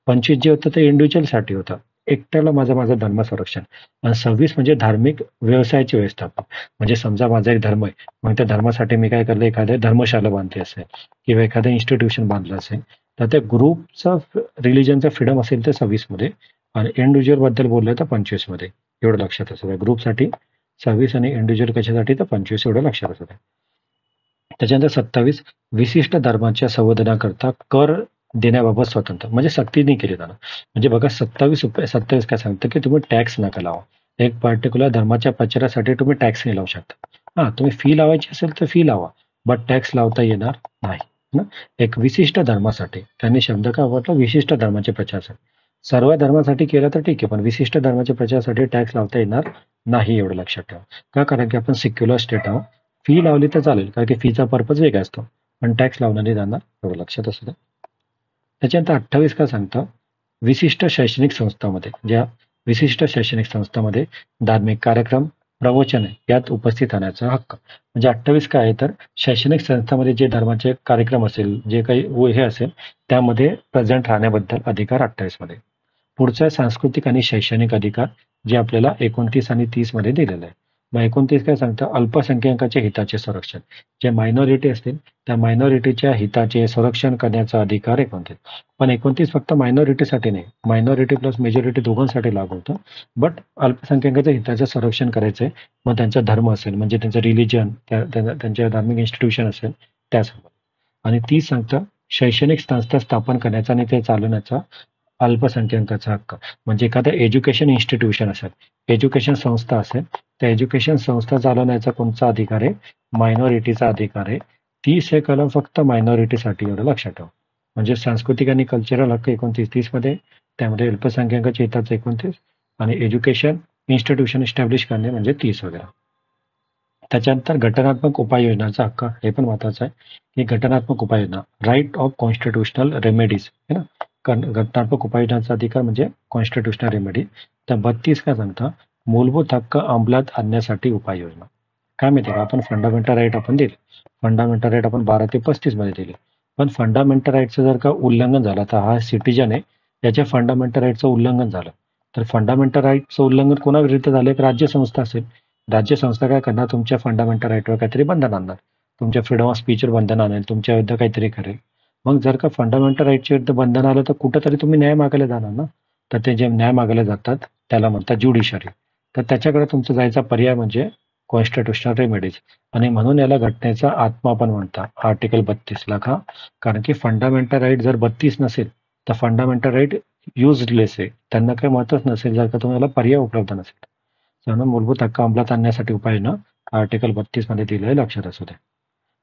25 जे होतं ते इंडिव्हिज्युअल साठी होतं, एकट्याला माझा धर्म संरक्षण. आणि 26 म्हणजे धार्मिक व्यवसायाचे व्यवस्थापन. म्हणजे समजा माझा एक धर्म आहे, मग त्या धर्मासाठी मी काय करलं, एखाद्या धर्मशाला बांधली असेल किंवा एखादं इन्स्टिट्यूशन बांधलं असेल, तर त्या ग्रुपचं रिलिजनचा फ्रीडम असेल तर 26 मध्ये, आणि इंडिव्हिज्युअल बद्दल बोललं तर 25 मध्ये. एवढं लक्षात असू द्या. ग्रुपसाठी 26 आणि इंडिव्हिज्युअल कशासाठी तर 25, एवढं लक्षात असू द्या. त्याच्यानंतर 27 विशिष्ट धर्माच्या संवर्धनाकरता कर देण्याबाबत स्वातंत्र्य, म्हणजे सक्तीने केले जाणं. म्हणजे बघा 27 काय सांगतं, की तुम्ही टॅक्स नका लावा. एक पर्टिक्युलर धर्माच्या प्रचारासाठी तुम्ही टॅक्स नाही लावू शकता. तुम्ही फी लावायची असेल तर फी लावा, बट टॅक्स लावता येणार नाही ना. एक विशिष्ट धर्मासाठी त्यांनी शब्द काय वापरला, विशिष्ट धर्माचे प्रचारासाठी. सर्व धर्मासाठी केलं तर ठीक आहे, पण विशिष्ट धर्माच्या प्रचारासाठी टॅक्स लावता येणार नाही, एवढं लक्षात ठेवा. का? कारण की आपण सिक्युलर स्टेट आहोत. फी लावली तर चालेल, कारण की फीचा पर्पज वेगळा असतो, पण टॅक्स लावणार नाही जाणार, एवढं लक्षात असू द्या. त्याच्यानंतर 28 काय सांगतं, विशिष्ट शैक्षणिक संस्थांमध्ये, ज्या विशिष्ट शैक्षणिक संस्थांमध्ये धार्मिक कार्यक्रम, प्रवचन यात उपस्थित राहण्याचा हक्क. म्हणजे 28 काय आहे तर शैक्षणिक संस्थांमध्ये जे धर्माचे कार्यक्रम असेल, जे काही हे असेल, त्यामध्ये प्रेझेंट राहण्याबद्दल अधिकार 28 मध्ये. पुढचा सांस्कृतिक आणि शैक्षणिक अधिकार, जे आपल्याला 29 आणि 30 मध्ये दिलेलं आहे. मग 29 काय सांगतं, अल्पसंख्याकांच्या हिताचे संरक्षण. जे मायनॉरिटी असतील त्या मायनॉरिटीच्या हिताचे संरक्षण करण्याचा अधिकार 29. पण 29 फक्त मायनॉरिटीसाठी नाही, मायनॉरिटी प्लस मेजॉरिटी दोघांसाठी लागू होतं. बट अल्पसंख्याकांच्या हिताचं संरक्षण करायचंय, मग त्यांचा धर्म असेल म्हणजे त्यांचं रिलिजन, त्यांच्या धार्मिक इन्स्टिट्यूशन असेल त्यासोबत. आणि 30 सांगतं शैक्षणिक संस्था स्थापन करण्याचा आणि ते चालवण्याचा अल्पसंख्याकांचा हक्क. म्हणजे एखादं एज्युकेशन इन्स्टिट्यूशन असेल, एज्युकेशन संस्था असेल, त्या एज्युकेशन संस्था चालवण्याचा कोणचा अधिकार आहे, मायनॉरिटीचा अधिकार आहे. 30 हे कलम फक्त मायनॉरिटीसाठी, एवढं लक्षात ठेवा. म्हणजे सांस्कृतिक आणि कल्चरल हक्क 29 मध्ये, त्यामध्ये अल्पसंख्याकांच्या हिताचं 29 आणि एज्युकेशन इन्स्टिट्यूशन इस्टॅब्लिश करणे म्हणजे 30 वगैरे. त्याच्यानंतर घटनात्मक उपाययोजनाचा हक्क, हे पण महत्वाचं आहे की घटनात्मक उपाययोजना, राईट ऑफ कॉन्स्टिट्युशनल रेमेडीज है ना. घटनात्मक उपाययोजनाचा अधिकार म्हणजे कॉन्स्टिट्युशनल रेमेडी. तर 32 काय सांगतं, मूलभूत हक्क अंमलात आणण्यासाठी उपाययोजना. काय माहिती का, आपण फंडामेंटल राईट आपण दिले, फंडामेंटल राईट आपण 12 ते 35 मध्ये दिले. पण फंडामेंटल राईटचं जर का उल्लंघन झालं, तर हा सिटीजन आहे, याच्या फंडामेंटल राईटचं उल्लंघन झालं, तर फंडामेंटल राईटचं उल्लंघन कोणाविरुद्ध झालं, एक राज्य संस्था असेल. राज्य संस्था काय करणार, तुमच्या फंडामेंटल राईटवर काहीतरी बंधन आणणार, तुमच्या फ्रीडम ऑफ स्पीचवर बंधन आणेल, तुमच्या विरुद्ध काहीतरी करेल. मग जर का फंडामेंटल राईटच्या विरुद्ध बंधन आलं, तर कुठंतरी तुम्ही न्याय मागायला जाणार ना. तर ते जे न्याय मागायला जातात त्याला म्हणतात ज्युडिशरी. तर त्याच्याकडे तुमचा जायचा पर्याय म्हणजे कॉन्स्टिट्युशनल रेमेडीज. आणि म्हणून याला घटनेचा आत्मा पण म्हणतात आर्टिकल 32 ला. का? कारण की फंडामेंटल राईट जर 32 नसेल तर फंडामेंटल राईट युजलेस आहे, त्यांना काही महत्वच नसेल जर का तुम्हाला पर्याय उपलब्ध नसेल. म्हणून मूलभूत हक्क अंमलात आणण्यासाठी उपाययोजना आर्टिकल 32 मध्ये दिलंय, लक्षात असू द्या.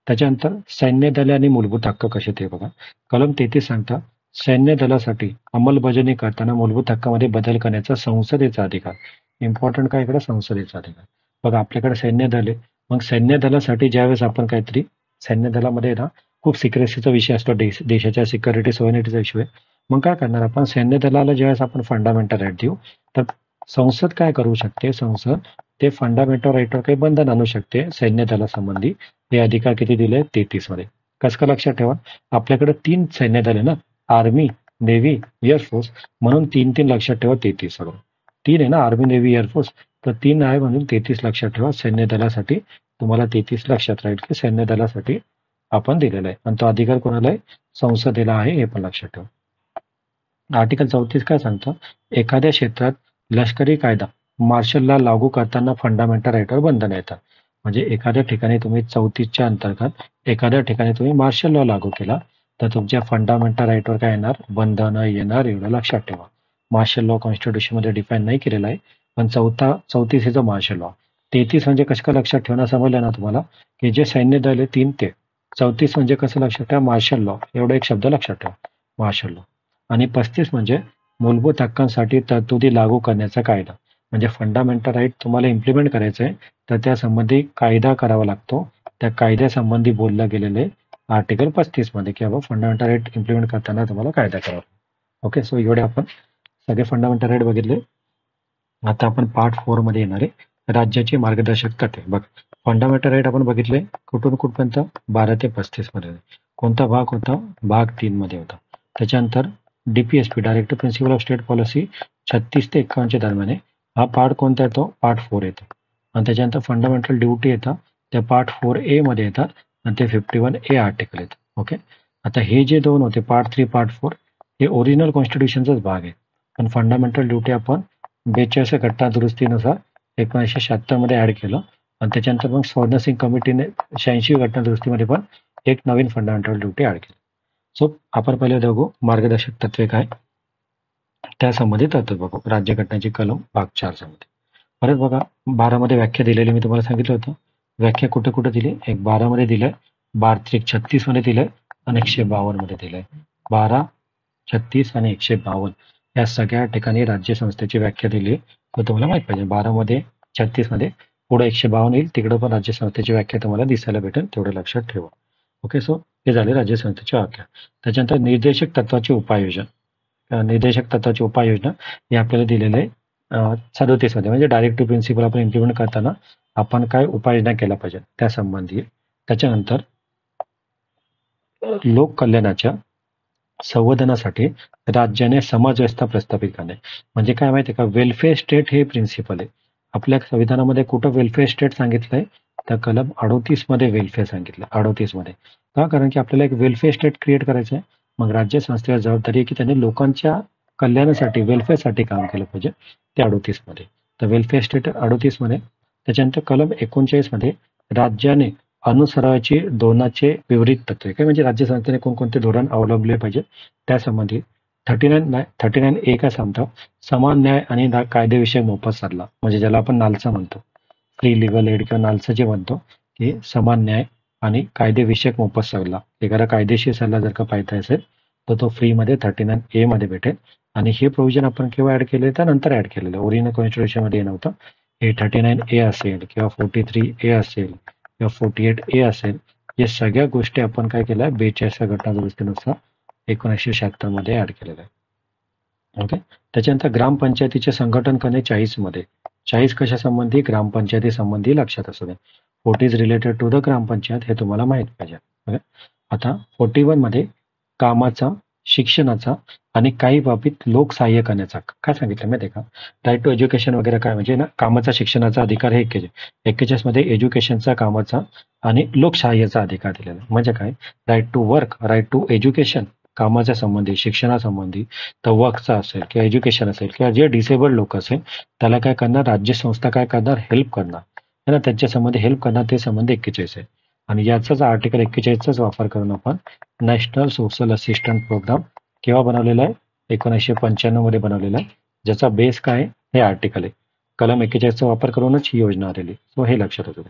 त्याच्यानंतर सैन्य दले आणि मूलभूत हक्क कसे ते बघा. कलम 33 सांगतात, सैन्य दलासाठी अंमलबजावणी करताना मूलभूत हक्कामध्ये बदल करण्याचा संसदेचा अधिकार. इम्पॉर्टंट काय इकडे, संसदेचा अधिकार. बघा आपल्याकडे सैन्य दल आहे, मग सैन्य दलासाठी ज्यावेळेस आपण काहीतरी, सैन्य दलामध्ये ना खूप सिक्रेसीचा विषय असतो, देशाच्या सिक्युरिटी सोव्हरेनिटीचा इश्यू आहे. मग काय करणार आपण, सैन्य दलाला ज्यावेळेस आपण फंडामेंटल राईट देऊ, तर संसद काय करू शकते, संसद ते फंडामेंटल राईटवर काही बंधन आणू शकते सैन्य दलासंबंधी. हे अधिकार किती दिले, 33 मध्ये. कसं का, लक्षात ठेवा, आपल्याकडे 3 सैन्य दल आहे ना, आर्मी, नेव्ही, एअरफोर्स, म्हणून 3 लक्षात ठेवा. 33 सगळं 3 आहे ना, आर्मी, नेव्ही, एअरफोर्स, तर 3 आहे म्हणून 33 लक्षात ठेवा. सैन्य दलासाठी तुम्हाला 33 लक्षात राहील की सैन्य दलासाठी आपण दिलेला आहे, आणि तो अधिकार कोणाला आहे, संसदेला आहे, हे पण लक्षात ठेवा. आर्टिकल 34 काय सांगतं, एखाद्या क्षेत्रात लष्करी कायदा, मार्शल लॉ लागू करताना फंडामेंटल राईटवर बंधन येतात. म्हणजे एखाद्या ठिकाणी तुम्ही 34च्या अंतर्गत एखाद्या ठिकाणी तुम्ही मार्शल लॉ लागू केला, तर तुमच्या फंडामेंटल राईटवर काय येणार, बंधन येणार, एवढं लक्षात ठेवा. मार्शल लॉ कॉन्स्टिट्यूशन मध्ये डिफाईन नाही केलेला आहे, पण 34 हे जो मार्शल लॉ. 33 म्हणजे कसं का लक्षात ठेवणं, समजलं ना तुम्हाला, की जे सैन्य दल आहे 3 ते 34 म्हणजे कसं लक्षात ठेवा, मार्शल लॉ, एवढा एक शब्द लक्षात ठेवा, मार्शल लॉ. आणि 35 म्हणजे मूलभूत हक्कांसाठी तरतुदी लागू करण्याचा कायदा. म्हणजे फंडामेंटल राईट तुम्हाला इम्प्लिमेंट करायचं आहे, तर त्यासंबंधी कायदा करावा लागतो. त्या कायद्यासंबंधी बोललं गेलेलं आहे आर्टिकल 35 मध्ये, की बाबा फंडामेंटल राईट इम्प्लिमेंट करताना तुम्हाला कायदा करावा. ओके, सो एवढे आपण सगळे फंडामेंटल राईट बघितले. आता आपण पार्ट 4 मध्ये येणार आहे, राज्याची मार्गदर्शक तत्त्वे. बघ, फंडामेंटल राईट आपण बघितले कुठून कुठपर्यंत, 12 ते 35 मध्ये. कोणता भाग होता, भाग 3 मध्ये होता. त्याच्यानंतर DPSP, directive principle of state policy, 36 ते 51 दरम्यान आहे. हा पार्ट कोणता येतो, पार्ट 4 येतो. आणि त्याच्यानंतर फंडामेंटल ड्युटी येतात, त्या पार्ट 4A मध्ये येतात, आणि ते 51A आर्टिकल येतं. ओके, आता हे जे दोन होते, पार्ट 3, पार्ट 4, हे ओरिजिनल कॉन्स्टिट्यूशनचाच भाग आहे. पण फंडामेंटल ड्युटी आपण 42 घटना दुरुस्तीनुसार 1976 मध्ये ऍड केलं, आणि त्याच्यानंतर मग स्वर्ण सिंग कमिटीने 86 घटना दुरुस्तीमध्ये पण एक नवीन फंडामेंटल ड्युटी ऍड केली. सो आपण पहिले बघू मार्गदर्शक तत्वे काय, त्यासंबंधी तरतूद बघू. राज्यघटनेची कलम भाग 4 संबंधी. परत बघा 12 मध्ये व्याख्या दिलेली मी तुम्हाला सांगितलं होतं. व्याख्या कुठे कुठे दिली, 12 मध्ये दिलंय, 12-36 मध्ये दिलंय आणि 152 मध्ये दिलंय. 12, 36 आणि 152 या सगळ्या ठिकाणी राज्य संस्थेची व्याख्या दिली. तर तुम्हाला माहित पाहिजे 12 मध्ये, 36 मध्ये, पुढे 152 येईल, तिकडे पण राज्य संस्थेची व्याख्या तुम्हाला दिसायला भेटेल, तेवढं लक्षात ठेवा. ओके, सो हे झाले राज्य संस्थेची व्याख्या. त्याच्यानंतर निर्देशक तत्वाची उपाययोजना. निर्देशक तत्वाची उपाययोजना हे आपल्याला दिलेलं आहे 37 मध्ये, म्हणजे डायरेक्टिव्ह प्रिन्सिपल आपण इम्प्लिमेंट करताना आपण काय उपाययोजना केल्या पाहिजे त्या संबंधी. त्याच्यानंतर लोक कल्याणाच्या संवर्धनासाठी राज्याने समाजव्यवस्था प्रस्थापित करणे. म्हणजे काय माहिती आहे का, वेलफेअर स्टेट हे प्रिन्सिपल आहे. आपल्या संविधानामध्ये कुठं वेलफेअर स्टेट सांगितलंय, त्या कलम 38 मध्ये वेलफेअर सांगितलं. 38 मध्ये का, कारण की आपल्याला एक वेलफेअर स्टेट क्रिएट करायचं आहे. मग राज्य संस्थेला जबाबदारी आहे की त्यांनी लोकांच्या कल्याणासाठी, वेलफेअरसाठी काम केलं पाहिजे, ते 38 मध्ये. तर वेलफेअर स्टेट 38 मध्ये. त्याच्यानंतर कलम 39 मध्ये राज्याने अनुसराची धोरणाचे विपरीत तत्वे, काय म्हणजे राज्य संस्थेने कोणकोणते धोरण अवलंबले पाहिजे त्यासंबंधी. 39 ए काय सांगतं, समान न्याय आणि कायदेविषयक मोफत सल्ला, म्हणजे ज्याला आपण नालसा म्हणतो, फ्री लिगल एड किंवा नालसा जे म्हणतो, की समान न्याय आणि कायदेविषयक मोफत सल्ला. एखादा कायदेशीर सल्ला जर का पाहिजे असेल तर तो फ्रीमध्ये 39 ए मध्ये भेटेल. आणि हे प्रोव्हिजन आपण केव्हा ऍड केले, तर नंतर ऍड केलेलं, ओरिजिनल कॉन्स्टिट्यूशन मध्ये नव्हतं. हे 39 ए असेल किंवा 43 ए असेल किंवा 48 ए असेल, या सगळ्या गोष्टी आपण काय केल्या 42 घटना दुरुस्तीनुसार 1976 मध्ये ऍड केलेलं आहे. ओके. त्याच्यानंतर ग्रामपंचायतीचे संघटन करणे 40 मध्ये. 40 कशा संबंधी, ग्रामपंचायती संबंधी लक्षात असू दे. What is related to the gram panchayat हे तुम्हाला माहित पाहिजे. ओके. आता 41 मध्ये कामाचा, शिक्षणाचा आणि काही बाबतीत लोकसहाय्य करण्याचा काय सांगितलं माहिती आहे का, राईट टू एज्युकेशन वगैरे, काय म्हणजे ना, कामाचा, शिक्षणाचा अधिकार हे 41 मध्ये एज्युकेशनचा, कामाचा आणि लोकसहाय्याचा अधिकार दिलेला. म्हणजे काय, right to work, right to education कामाच्या संबंधी, शिक्षणासंबंधी, तर वर्कचा असेल किंवा एज्युकेशन असेल किंवा जे डिसेबल्ड लोक असेल त्याला काय करणार, राज्य संस्था काय करणार, हेल्प करणार है ना, त्यांच्या संबंधी हेल्प करणार, ते संबंध 41 आहे. आणि याचाच आर्टिकल 41चाच वापर करून आपण नॅशनल सोशल असिस्टंट प्रोग्राम केव्हा बनवलेला आहे, 1995 मध्ये बनवलेला आहे, ज्याचा बेस काय आहे, हे आर्टिकल आहे. कलम 41चा वापर करूनच ही योजना आलेली. सो हे लक्षात असू दे.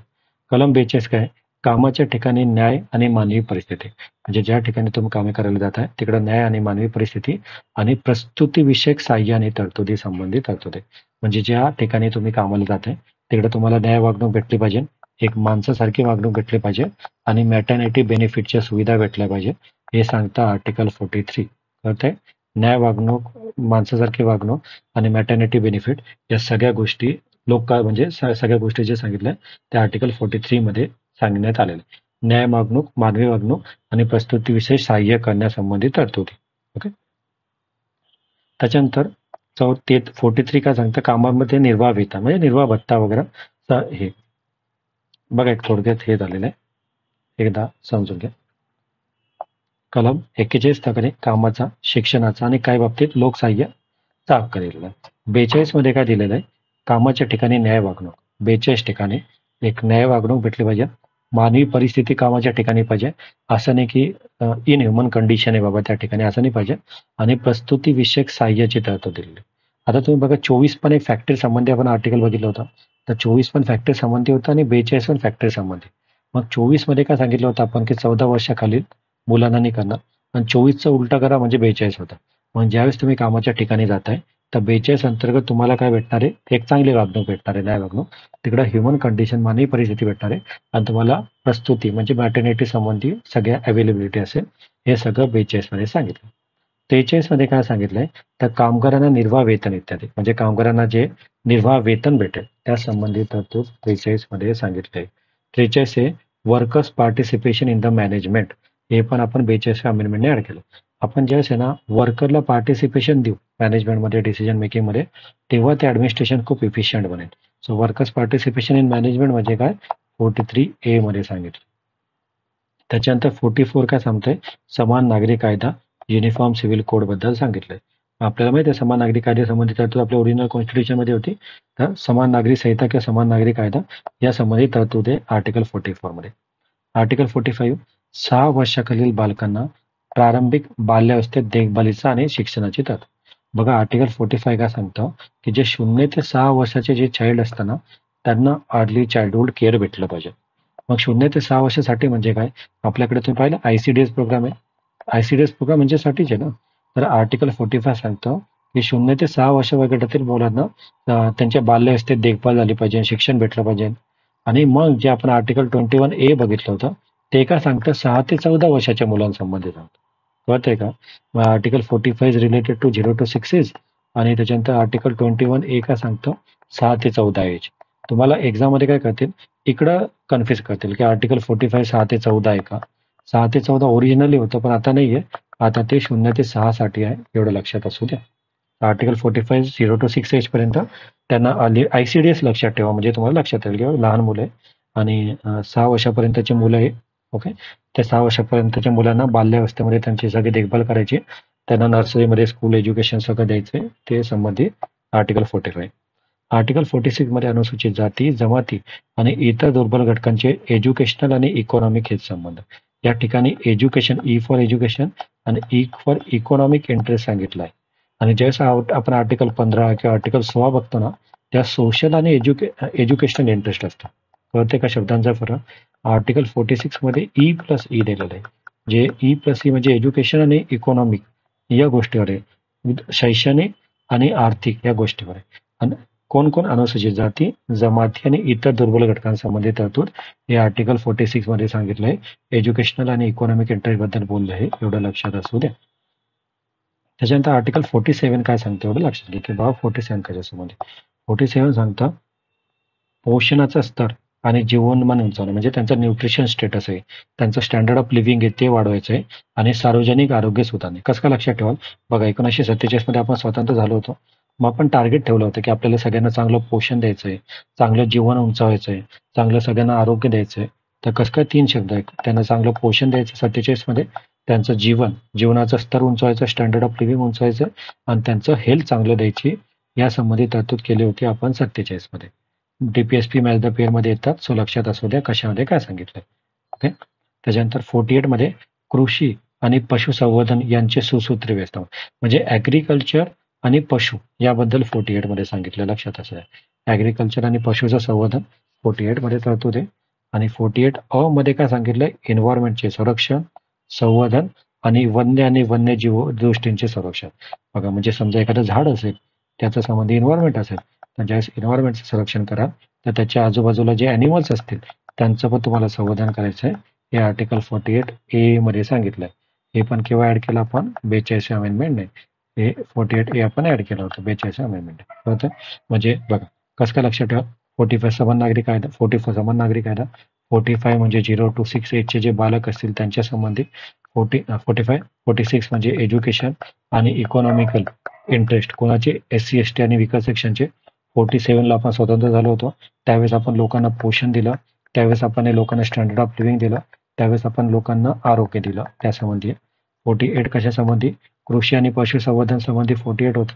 कलम 42 काय, कामाच्या ठिकाणी न्याय आणि मानवी परिस्थिती, म्हणजे ज्या ठिकाणी तुम्ही कामे करायला जात आहे तिकडे न्याय आणि मानवी परिस्थिती आणि प्रस्तुतीविषयक साह्य आणि तरतुदी संबंधित तरतुदी. म्हणजे ज्या ठिकाणी तुम्ही कामाला जात आहे तिकडे तुम्हाला न्याय वागणूक भेटली पाहिजे, एक माणसासारखी वागणूक भेटली पाहिजे आणि मॅटर्निटी बेनिफिटच्या सुविधा भेटल्या पाहिजे, हे सांगतं आर्टिकल 43. कळतंय, न्याय वागणूक, माणसासारखी वागणूक आणि मॅटर्निटी बेनिफिट या सगळ्या गोष्टी म्हणजे सगळ्या गोष्टी जे सांगितल्या त्या आर्टिकल 43 मध्ये सांगण्यात आलेलं आहे. न्याय वागणूक, मानवी वागणूक आणि प्रस्तुतीविषयी सहाय्य करण्यासंबंधी तरतुदी. ओके. त्याच्यानंतर 43 काय सांगतं, कामामध्ये निर्वाह वेतन म्हणजे निर्वाह भत्ता वगैरे हे बघा, एक थोडक्यात हे झालेलं आहे, एकदा समजून घ्या. कलम 41 तक्रारी कामाचा, शिक्षणाचा आणि काही बाबतीत लोकसहाय्यचा हक्क दिलेला आहे. 42 मध्ये काय दिलेलं आहे, कामाच्या ठिकाणी न्याय वागणूक. 42 ठिकाणी एक न्याय वागणूक भेटली पाहिजे, मानवी परिस्थिती कामाच्या ठिकाणी पाहिजे, असं नाही की इन ह्युमन कंडिशन आहे बाबा त्या ठिकाणी, असं नाही पाहिजे, आणि प्रस्तुतीविषयक सहाय्याची तरतूद दिलेली. आता तुम्ही बघा 24 पण एक फॅक्टरी संबंधी आपण आर्टिकल बघितलं होतं, तर 24 पण फॅक्टरी संबंधी होतं आणि 42 पण फॅक्टरी संबंधी. मग 24 मध्ये काय सांगितलं होतं आपण, की 14 वर्षाखालील मुलांना नाही करणार, आणि 24चा उलटा करा म्हणजे 42 होता. मग ज्यावेळेस तुम्ही कामाच्या ठिकाणी जाताय तर 42 अंतर्गत तुम्हाला काय भेटणार आहे, एक चांगली वागणूक भेटणार आहे, न्याय वागणूक. तिकडे ह्युमन कंडिशन, मानवी परिस्थिती भेटणार आहे, आणि तुम्हाला प्रस्तुती म्हणजे मॅटर्निटी संबंधी सगळ्या अवेलेबिलिटी असेल, हे सगळं 42 मध्ये सांगितलं. 43 मध्ये काय सांगितलंय, तर कामगारांना निर्वाह वेतन इत्यादी, म्हणजे कामगारांना जे निर्वाह वेतन भेटेल त्या संबंधी तरतूद 43 मध्ये सांगितलंय. 43 हे workers participation in the management, हे पण आपण 42 अमेंडमेंटने ऍड केलं. आपण ज्यावेळेस आहे ना वर्करला पार्टिसिपेशन देऊ मॅनेजमेंटमध्ये, डिसिजन मेकिंगमध्ये, तेव्हा ते ऍडमिनिस्ट्रेशन खूप इफिशियंट बनेल. So workers participation in management म्हणजे काय, 43 ए मध्ये सांगितलं. त्याच्यानंतर 44 काय सांगतोय, समान नागरी कायदा, युनिफॉर्म सिव्हिल कोड बद्दल सांगितलंय. आपल्याला माहिती आहे समान नागरी कायद्यासंबंधी तरतूद आपल्या ओरिजिनल कॉन्स्टिट्यूशन मध्ये होती, तर समान नागरी संहिता किंवा समान नागरी कायदा या संबंधी तरतूद आहे आर्टिकल 44 मध्ये. आर्टिकल 45 6 वर्षाखालील बालकांना प्रारंभिक बाल्यावस्थेत देखभालीचा आणि शिक्षणाची तरतूद. बघा आर्टिकल 45 काय सांगतं, की जे 0 ते 6 वर्षाचे जे चाइल्ड असताना त्यांना अर्ली चाइल्डहुड केअर भेटलं पाहिजे. मग 0 ते 6 वर्षासाठी म्हणजे काय? आपल्याकडे तुम्ही पाहिलं ICDS प्रोग्राम आहे. ICDS प्रोग्राम म्हणजे साठीच आहे ना. तर आर्टिकल 45 सांगतं की 0 ते 6 वर्ष वयोगटातील मुलांना त्यांच्या बाल्यावस्थेत देखभाल झाली पाहिजे, शिक्षण भेटलं पाहिजे. आणि मग जे आपण आर्टिकल 21A बघितलं होतं, ते काय सांगतं 6 ते 14 वर्षाच्या मुलांसंबंधित सांगतं. कळतंय का? मग article 45 is related to 0 to 6 age आणि त्याच्यानंतर आर्टिकल 21A काय सांगतं 6 ते 14 एज. तुम्हाला एक्झाम मध्ये काय करतील, इकडं कन्फ्युज करतील की आर्टिकल 45 6 ते 14 आहे का? 6 ते 14 ओरिजिनली होतं पण आता नाहीये. आता ते 0 ते 6 साठी आहे, एवढं लक्षात असू द्या. आर्टिकल 45 0 to 6 एज पर्यंत त्यांना ICDS लक्षात ठेवा, म्हणजे तुम्हाला लक्षात येईल की लहान मुलं आहे आणि 6 वर्षापर्यंतची मुलं आहे. ओके, त्या 6 वर्षापर्यंतच्या मुलांना बाल्यावस्थेमध्ये त्यांची सगळी देखभाल करायची, त्यांना नर्सरीमध्ये स्कूल एज्युकेशन सगळं द्यायचं, ते संबंधित आर्टिकल 45. आर्टिकल 46 मध्ये अनुसूचित जाती, जमाती आणि इतर दुर्बल घटकांचे एज्युकेशनल आणि इकॉनॉमिक हित संबंध. या ठिकाणी एज्युकेशन, ई फॉर एज्युकेशन आणि ई फॉर इकॉनॉमिक इंटरेस्ट सांगितलं आहे. आणि ज्यावेळेस आपण आर्टिकल 15 किंवा आर्टिकल 16 बघतो ना, त्या सोशल आणि एज्युकेशनल इंटरेस्ट असतं. कळते का शब्दांचा फरक? आर्टिकल 46 मध्ये E+E दिलेलं आहे. जे E+E म्हणजे एज्युकेशन आणि इकॉनॉमिक या गोष्टीवर आहे, शैक्षणिक आणि आर्थिक या गोष्टीवर आहे. आणि कोण कोण अनुसूचित जाती, जमाती आणि इतर दुर्बल घटकांसंबंधित तरतूद हे आर्टिकल 46 मध्ये सांगितलं आहे. एज्युकेशनल आणि इकॉनॉमिक इंटरेस्ट बद्दल बोललं आहे, एवढं लक्षात असू द्या. त्याच्यानंतर आर्टिकल 47 काय सांगतं एवढं लक्षात घ्या की बाबा 47 कशासंबंधी. 47 सांगतं पोषणाचा स्तर आणि जीवनमान उंचावणं, म्हणजे त्यांचं न्यूट्रिशन स्टेटस आहे, त्यांचं स्टँडर्ड ऑफ लिव्हिंग आहे ते वाढवायचं आहे आणि सार्वजनिक आरोग्य सुधारणे. कसं काय लक्षात ठेवाल? बघा 1947 मध्ये आपण स्वतंत्र झालो होतो. मग आपण टार्गेट ठेवलं होतं की आपल्याला सगळ्यांना चांगलं पोषण द्यायचं आहे, चांगलं जीवन उंचावायचं आहे, चांगलं सगळ्यांना आरोग्य द्यायचं आहे. तर कसं काय 3 शब्द आहेत, त्यांना चांगलं पोषण द्यायचं 47 मध्ये, त्यांचं जीवनाचं स्तर उंचवायचं, स्टँडर्ड ऑफ लिव्हिंग उंचवायचं आणि त्यांचं हेल्थ चांगलं द्यायची, या संबंधी तरतूद केली होती आपण 47 मध्ये. DPSP मॅच द पेअर मध्ये येतात, सो लक्षात असू द्या कशामध्ये काय सांगितलंय. ओके, त्याच्यानंतर 48 मध्ये कृषी आणि पशुसंवर्धन यांचे सुसूत्र व्यवस्थापन, म्हणजे ऍग्रिकल्चर आणि पशु याबद्दल 48 मध्ये सांगितलं, लक्षात असू द्या. ऍग्रिकल्चर आणि पशुचं संवर्धन 48 मध्ये तरतूद आहे. आणि 48A मध्ये काय सांगितलंय, एन्व्हायरमेंटचे संरक्षण, संवर्धन आणि वन्यजीव दृष्टींचे संरक्षण. बघा म्हणजे समजा एखादं झाड असेल, त्याचा संबंधी एन्व्हायरमेंट असेल, तर ज्यावेळेस एन्व्हायरमेंटचं संरक्षण करा, तर त्याच्या आजूबाजूला जे ॲनिमल्स असतील त्यांचं पण तुम्हाला संवर्धन करायचं आहे, हे आर्टिकल 48A मध्ये सांगितलंय. हे पण केव्हा ऍड केलं आपण? 42 अमेंडमेंट नाही, हे 48A आपण ऍड केलं होतं, 42 अमेंडमेंट. बरोबर, म्हणजे बघा कसं काय लक्षात ठेवा. 45 समान नागरिक कायदा, 44 समान नागरिक कायदा, 45 म्हणजे 0 to 6 एजचे जे बालक असतील त्यांच्या संबंधित, 45 46 म्हणजे एज्युकेशन आणि इकॉनॉमिकल इंटरेस्ट कोणाचे, SC ST आणि विकास सेक्शनचे. 47 ला आपण स्वतंत्र झालो होतो, त्यावेळेस आपण लोकांना पोषण दिलं, त्यावेळेस आपण लोकांना स्टँडर्ड ऑफ लिव्हिंग दिलं, त्यावेळेस आपण लोकांना आरोग्य दिलं, त्यासंबंधी. 48 कशासंबंधी? कृषी आणि पशुसंवर्धन संबंधी 48 होतं.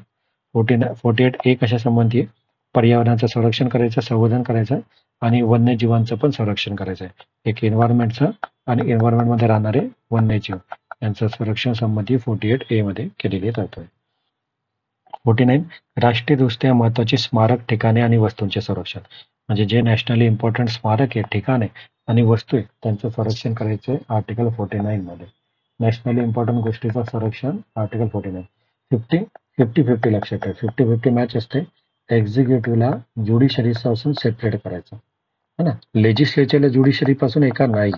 48A कशासंबंधी आहे? पर्यावरणाचं संरक्षण करायचं, संवर्धन करायचं आणि वन्यजीवांचं पण संरक्षण करायचं आहे. एक एन्व्हायरमेंटचं आणि एन्व्हायरमेंटमध्ये राहणारे वन्यजीव यांचं संरक्षण संबंधी 48A मध्ये केलेली तरतूद. 49 राष्ट्रीयदृष्ट्या महत्वाची स्मारक ठिकाणे आणि वस्तूंचे संरक्षण, म्हणजे जे नॅशनली इम्पॉर्टंट स्मारक आहे, ठिकाणे आणि वस्तू आहे त्यांचं संरक्षण करायचं आर्टिकल 49 मध्ये. नॅशनली इम्पॉर्टंट गोष्टीचं संरक्षण आर्टिकल 49. 50-50 लक्षात ठेवा. 50-50 मॅच असते. एक्झिक्युटिव्हला ज्युडिशरी पासून सेपरेट करायचं है ना, लेजिस्लेचरला ज्युडिशरी पासून एका नाही,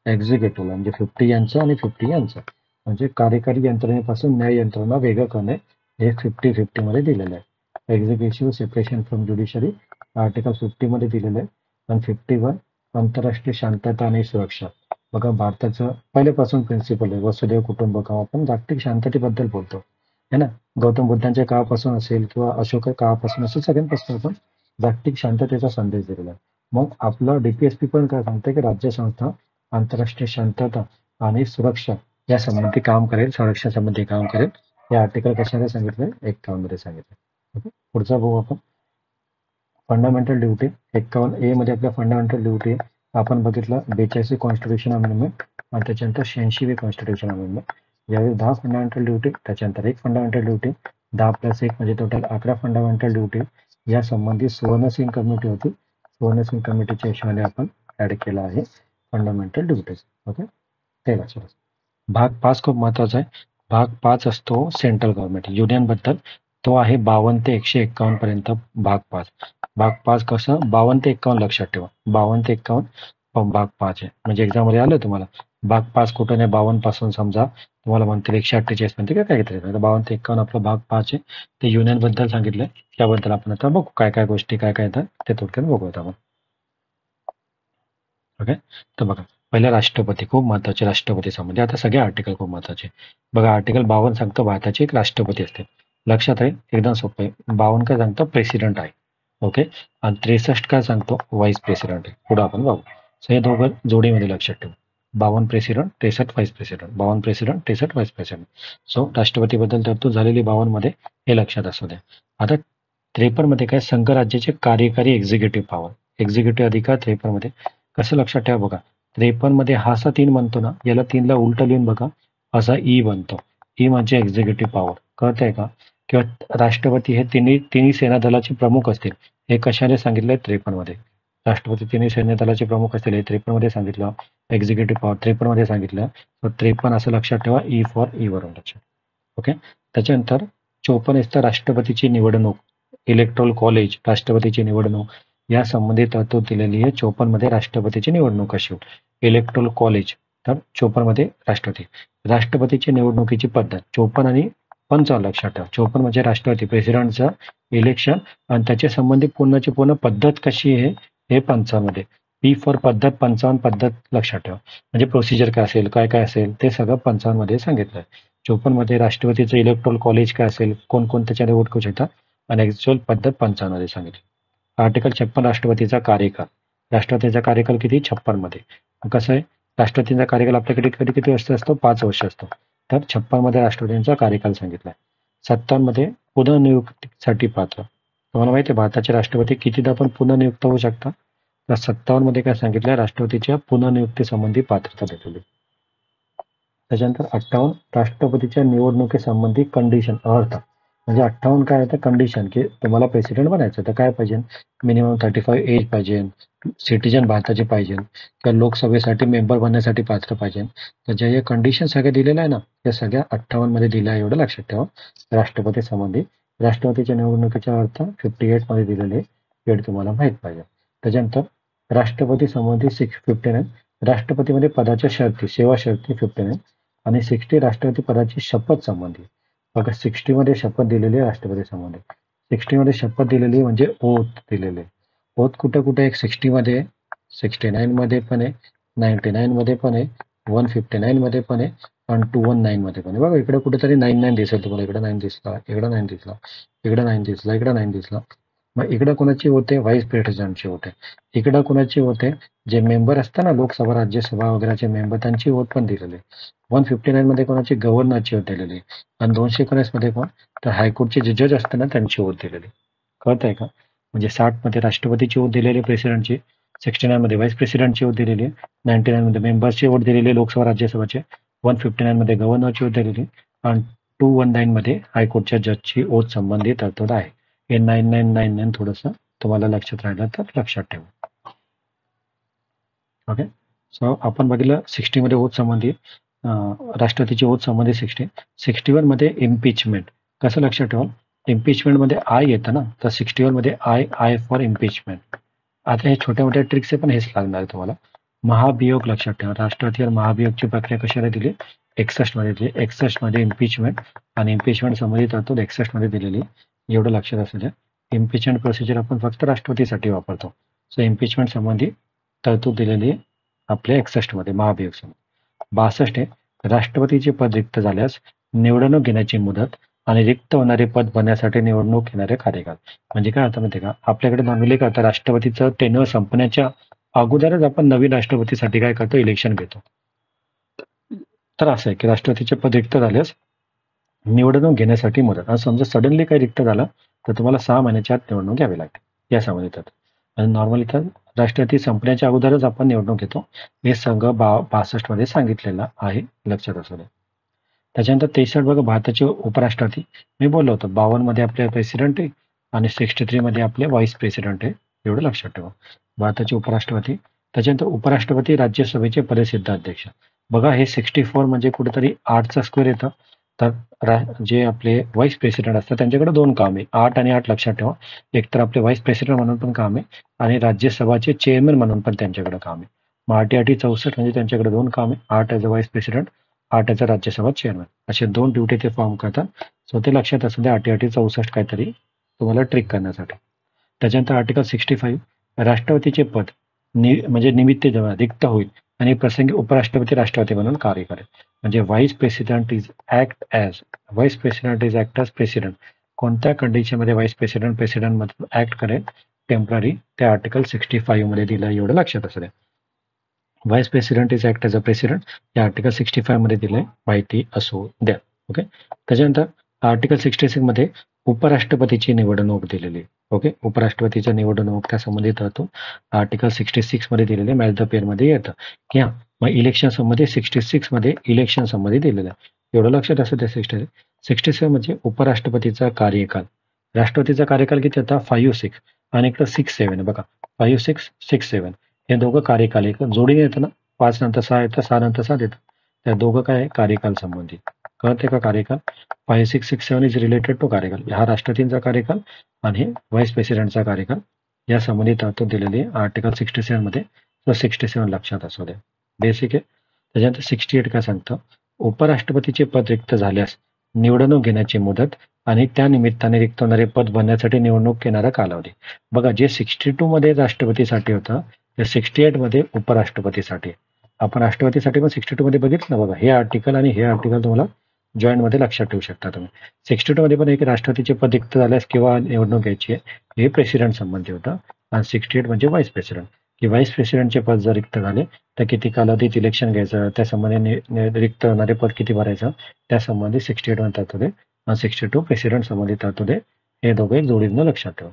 एक्झिक्युटिव्हला म्हणजे 50 यांचं आणि 50 यांचं, म्हणजे कार्यकारी यंत्रणेपासून न्याय यंत्रणा वेगळं करणे, हे 50-50 मध्ये दिलेलं आहे. Executive separation from judiciary article 50 मध्ये दिलेलं आहे. आणि 51 आंतरराष्ट्रीय शांतता आणि सुरक्षा. बघा भारताचं पहिल्यापासून प्रिन्सिपल आहे वसुदैव कुटुंबकम, आपण जागतिक शांततेबद्दल बोलतो है ना. गौतम बुद्धांच्या काळापासून असेल किंवा अशोक काळापासून असेल, सगळ्यांपासून आपण जागतिक शांततेचा संदेश दिलेला आहे. मग आपलं DPSP पण काय सांगते की राज्य संस्था आंतरराष्ट्रीय शांतता आणि सुरक्षा या संबंधी काम करेल, संरक्षण संबंधी काम करेल. हे आर्टिकल कशाने सांगितलंय? 51 मध्ये सांगितलं. ओके, पुढचा बघू आपण. फंडामेंटल ड्युटी 51A मध्ये आपल्या फंडामेंटल ड्युटी आपण बघितलं 42वी कॉन्स्टिट्यूशन अमेंडमेंट आणि त्याच्यानंतर 86वी कॉन्स्टिट्यूशन अमेंडमेंट. यावेळी 10 फंडामेंटल ड्युटी, त्याच्यानंतर 1 फंडामेंटल ड्युटी, 10+1 म्हणजे टोटल 11 फंडामेंटल ड्युटी. या संबंधित सुवर्णसिंग कमिटी होती. सुवर्णसिंग कमिटीच्या हिशोबाने आपण ऍड केला आहे फंडामेंटल ड्युटीज. ओके, ते लक्षात असतं. भाग 5 खूप महत्वाचा आहे. भाग 5 असतो सेंट्रल गव्हर्नमेंट युनियन बद्दल. तो आहे 52 ते 151 पर्यंत भाग 5. भाग 5 कसं 52 ते 51 लक्षात ठेवा. 52 ते 51 भाग 5 आहे. म्हणजे एक्झाम मध्ये आलं तुम्हाला भाग 5 कुठं नाही, 52 पासून समजा तुम्हाला म्हणतील 148 म्हणते का काहीतरी. 52 ते 51 आपला भाग 5 आहे. ते युनियन बद्दल सांगितलंय. त्याबद्दल आपण आता बघू काय काय गोष्टी काय काय येतात ते थोडक्यात बघूयात आपण. ओके, तर बघा पहिला राष्ट्रपती खूप महत्वाचे. राष्ट्रपती संबंधी आता सगळे आर्टिकल खूप महत्वाचे. बघा आर्टिकल 52 सांगतो भारताचे एक राष्ट्रपती असते. लक्षात आहे एकदम सोपं आहे. 52 काय सांगतो प्रेसिडेंट आहे. ओके, आणि 63 काय सांगतो व्हाईस प्रेसिडेंट आहे. पुढे आपण बघू. सो हे दोघं जोडीमध्ये लक्षात ठेवू. 52 president 63 vice president. 52 president 63 vice president. So राष्ट्रपतीबद्दल तरतूद झालेली 52 मध्ये हे लक्षात असू द्या. आता 53 मध्ये काय संघराज्याचे कार्यकारी एक्झिक्युटिव्ह पॉवर. एक्झिक्युटिव्ह अधिकार 53 मध्ये कसं लक्षात ठेवा बघा. 53 मध्ये हा असा 3 बनतो ना, याला 3 ला उलट लिहून बघा असा ई बनतो. ई म्हणजे एक्झिक्युटिव्ह पॉवर. कळतंय का? किंवा राष्ट्रपती हे तिन्ही सेना दलाचे प्रमुख असतील. हे कशाने सांगितलंय 53 मध्ये. राष्ट्रपती तिन्ही सैन्य दलाचे प्रमुख असतील हे 53 मध्ये सांगितलं. एक्झिक्युटिव्ह पॉवर 53 मध्ये सांगितलं. तर 53 असं लक्षात ठेवा ई फॉर ई वरून लक्षात. ओके, त्याच्यानंतर 54 असतं राष्ट्रपतीची निवडणूक. इलेक्ट्रोल कॉलेज राष्ट्रपतीची निवडणूक या संबंधी तरतूद दिलेली आहे 54 मध्ये राष्ट्रपतीची निवडणूक कशी होईल. इलेक्ट्रोल कॉलेज तर 54 मध्ये राष्ट्रपतीची निवडणुकीची पद्धत 54 आणि 55 लक्षात ठेवा. 54 म्हणजे राष्ट्रपती प्रेसिडेंटचं इलेक्शन आणि त्याच्या संबंधित पूर्णची पूर्ण पद्धत कशी आहे हे 55 मध्ये. पी फॉर पद्धत 55 पद्धत लक्षात ठेवा. म्हणजे प्रोसिजर काय असेल काय काय असेल ते सगळं 55 मध्ये सांगितलंय. 54 मध्ये राष्ट्रपतीचं इलेक्ट्रोल कॉलेज काय असेल कोण कोण त्याच्या निवड करू शकतात आणि ऍक्च्युअल पद्धत 55 मध्ये सांगितली. आर्टिकल 56 राष्ट्रपतीचा कार्यकाळ. राष्ट्रपतीचा कार्यकाल किती 56 मध्ये. कसं आहे राष्ट्रपतीचा कार्यकाल आपल्याकडे कधी किती वर्ष असतो 5 वर्ष असतो. तर 56 मध्ये राष्ट्रपतींचा कार्यकाल सांगितलाय. 57 मध्ये पुनर्नियुक्तीसाठी पात्र. तुम्हाला माहिती आहे भारताचे राष्ट्रपती कितीदा पण पुनर्नियुक्त होऊ शकतात. तर 57 मध्ये काय सांगितलंय राष्ट्रपतीच्या पुनर्नियुक्ती संबंधी पात्रता देलेली. त्याच्यानंतर 58 राष्ट्रपतीच्या निवडणुकीसंबंधी कंडिशन अर्थ. म्हणजे 58 काय येतं कंडिशन की तुम्हाला प्रेसिडेंट बनायचं तर काय पाहिजे मिनिमम 35 एज पाहिजे, सिटीजन भारताचे पाहिजे किंवा लोकसभेसाठी मेंबर बनण्यासाठी पात्र पाहिजे. तर ज्या या कंडिशन सगळ्या दिलेल्या आहे ना त्या सगळ्या 58 मध्ये दिल्या आहे एवढं लक्षात ठेवा. राष्ट्रपती संबंधी राष्ट्रपतीच्या निवडणुकीचा अर्थ 58 मध्ये दिलेले एवढे तुम्हाला माहित पाहिजे. त्याच्यानंतर राष्ट्रपती संबंधी 59 राष्ट्रपतीमध्ये पदाच्या शर्ती सेवा शर्ती 59 आणि 60 राष्ट्रपती पदाची शपथ संबंधी. बघा 60 मध्ये शपथ दिलेली राष्ट्रपती संबंधी. 60 मध्ये शपथ दिलेली म्हणजे ओथ दिलेले. ओथ कुठे कुठे एक 60 मध्ये 69 मध्ये पण आहे, 99 मध्ये पण आहे, 159 मध्ये पण आहे आणि 219 मध्ये पण आहे. बघा इकडे कुठेतरी 99 दिसेल तुम्हाला. इकडे 9 दिसला, इकडे 9 दिसला, इकडे 9 दिसला, इकडे 9 दिसला. मग इकडे कोणाची होते व्हाईस प्रेसिडेंटची होते. इकडे कोणाची होते जे मेंबर असतात ना लोकसभा राज्यसभा वगैरेचे मेंबर त्यांची वोट पण दिलेली. 159 मध्ये कोणाची गव्हर्नरची वोट दिलेली आणि 219 मध्ये कोण तर हायकोर्टचे जे जज असतात ना त्यांची वोट दिलेली. कळत आहे का? म्हणजे 60 मध्ये राष्ट्रपतीची वोट दिलेली प्रेसिडेंटची, 69 मध्ये व्हाईस प्रेसिडेंटची वोट दिलेली, 99 मध्ये मेंबर्सची वोट दिलेली लोकसभा राज्यसभाचे, 159 मध्ये गव्हर्नरची वोट दिलेली आणि 219 मध्ये हायकोर्टच्या जजची वोट संबंधित तरतूद आहे. हे 9999 थोडंसं तुम्हाला लक्षात राहिलं तर लक्षात ठेवा. ओके, सो आपण बघितलं 60 मध्ये वोट संबंधी राष्ट्रपतीची वोट संबंधी 61 मध्ये इम्पिचमेंट. कसं लक्षात ठेवा इम्पिचमेंट मध्ये आय येतं ना तर 61 मध्ये आय फॉर इम्पिचमेंट. आता हे छोट्या मोठ्या ट्रिक्स पण हेच लागणार आहे तुम्हाला. महाभियोग लक्षात ठेवा राष्ट्रपतीवर महाभियोगची प्रक्रिया कशाला दिली 61 मध्ये दिली. 61 मध्ये इम्पिचमेंट आणि इम्पिचमेंट संबंधी तरतूद 61 मध्ये दिलेली. एवढं लक्षात असू द्या. इम्पिचमेंट प्रोसिजर आपण फक्त राष्ट्रपतीसाठी वापरतो. सो इम्पिचमेंट संबंधी तरतूद दिलेली आपल्या 61 मध्ये महाभियोग संबंधी. 62 राष्ट्रपतीचे पद रिक्त झाल्यास निवडणूक घेण्याची मुदत आणि रिक्त होणारे पद भरण्यासाठी निवडणूक घेणारे कार्यकाळ. म्हणजे काय आता माहिती का आपल्याकडे नॉर्मली काय होतं राष्ट्रपतीचं टेन्युअर संपण्याच्या अगोदरच आपण नवीन राष्ट्रपतीसाठी काय करतो इलेक्शन घेतो. तर असं आहे की राष्ट्रपतीचे पद रिक्त झाल्यास निवडणूक घेण्यासाठी मुदत आणि समजा सडनली काही रिक्त झालं तर तुम्हाला 6 महिन्याच्या आत निवडणूक घ्यावी लागते या संबंधित. आणि नॉर्मली तर राष्ट्रपती संपण्याच्या अगोदरच आपण निवडणूक घेतो. हे सगळं 62 मध्ये सांगितलेलं आहे लक्षात असू दे. त्याच्यानंतर 63 बघा भारताचे उपराष्ट्रपती. मी बोललो होतो 52 मध्ये आपले प्रेसिडेंट आहे आणि 63 मध्ये आपले व्हाईस प्रेसिडेंट आहे एवढं लक्षात ठेवा. भारताचे उपराष्ट्रपती त्याच्यानंतर उपराष्ट्रपती राज्यसभेचे पदसिद्ध अध्यक्ष. बघा हे 64 म्हणजे कुठेतरी 8चा स्क्वेअर येतं. तर जे आपले व्हाईस प्रेसिडेंट असतात त्यांच्याकडे 2 काम आहे. 8 आणि 8 लक्षात ठेवा. एक तर आपले व्हाईस प्रेसिडेंट म्हणून पण काम आहे आणि राज्यसभाचे चेअरमन म्हणून पण त्यांच्याकडे काम आहे. मग 8 64 म्हणजे त्यांच्याकडे 2 काम आहे. 8 as a vice president, 8 as a Rajya Sabha chairman. असे 2 ड्युटी ते फॉर्म करतात. सो ते लक्षात असू द्या 8 64 काहीतरी तुम्हाला ट्रिक करण्यासाठी. त्याच्यानंतर आर्टिकल 65 राष्ट्रपतीचे पद म्हणजे निमित्त जेव्हा रिक्त होईल आणि प्रसंगी उपराष्ट्रपती राष्ट्रपती म्हणून कार्य करेल. म्हणजे vice president is act as president. कोणत्या कंडिशनमध्ये व्हाईस प्रेसिडेंट मध्ये ऍक्ट करेल टेम्पररी, ते आर्टिकल 65 मध्ये दिलं, एवढं लक्षात असू द्या. Vice president is act as a president या आर्टिकल 65 मध्ये दिलंय, माहिती असू द्या. ओके. त्याच्यानंतर आर्टिकल 66 मध्ये उपराष्ट्रपतीची निवडणूक दिलेली. ओके. उपराष्ट्रपतीच्या निवडणूक त्या संबंधित तरतूद आर्टिकल 66 मध्ये दिलेले मॅच द पेअर मध्ये येतं. की हा मग इलेक्शन मध्ये 66 मध्ये इलेक्शन मध्ये दिलेलं आहे, एवढं लक्षात असू द्या. 67 म्हणजे उपराष्ट्रपतीचा कार्यकाल. राष्ट्रपतीचा कार्यकाल किती होता? 5-6 आणि इकडं 6-7 बघा. 5-6-6-7 हे दोघं कार्यकाल एक जोडीने येतं ना. 5 नंतर 6 येतं, 6 नंतर 7 येतं. त्या दोघं काय आहे? कार्यकाल संबंधित. कळते का? कार्यकाल 5-6-6-7 इज रिलेटेड टू कार्यकाल. हा राष्ट्रपतींचा कार्यकाल आणि व्हाईस प्रेसिडेंटचा कार्यकाल या संबंधित तरतूद दिलेली आहे आर्टिकल 67 मध्ये. तर 67 लक्षात असू द्या. बेसिक आहे. त्याच्यानंतर 68 काय सांगतं? उपराष्ट्रपतीचे पद रिक्त झाल्यास निवडणूक घेण्याची मुदत आणि त्या निमित्ताने रिक्त होणारे पद बनण्यासाठी निवडणूक घेणारा कालावधी. बघा जे 62 मध्ये राष्ट्रपतीसाठी होतं ते 68 मध्ये उपराष्ट्रपतीसाठी. आपण राष्ट्रपतीसाठी पण 62 मध्ये बघितलं बघा. हे आर्टिकल आणि हे आर्टिकल तुम्हाला जॉईंट मध्ये लक्षात ठेवू शकता तुम्ही. 62 मध्ये पण एक राष्ट्रपतीचे पद रिक्त झाल्यास किंवा निवडणूक घ्यायची आहे, हे प्रेसिडेंट संबंधी होतं. आणि 68 म्हणजे व्हाईस प्रेसिडेंट, की व्हाईस प्रेसिडेंटचे पद जर रिक्त झाले तर किती कालावधीत इलेक्शन घ्यायचं, त्या संबंधी रिक्त होणारे पद किती भरायचं, त्या संबंधी 68 मध्ये तरतूद आहे आणि 62 प्रेसिडेंट संबंधित तरतूद आहे. हे दोघं एक जोडीनं लक्षात ठेवा.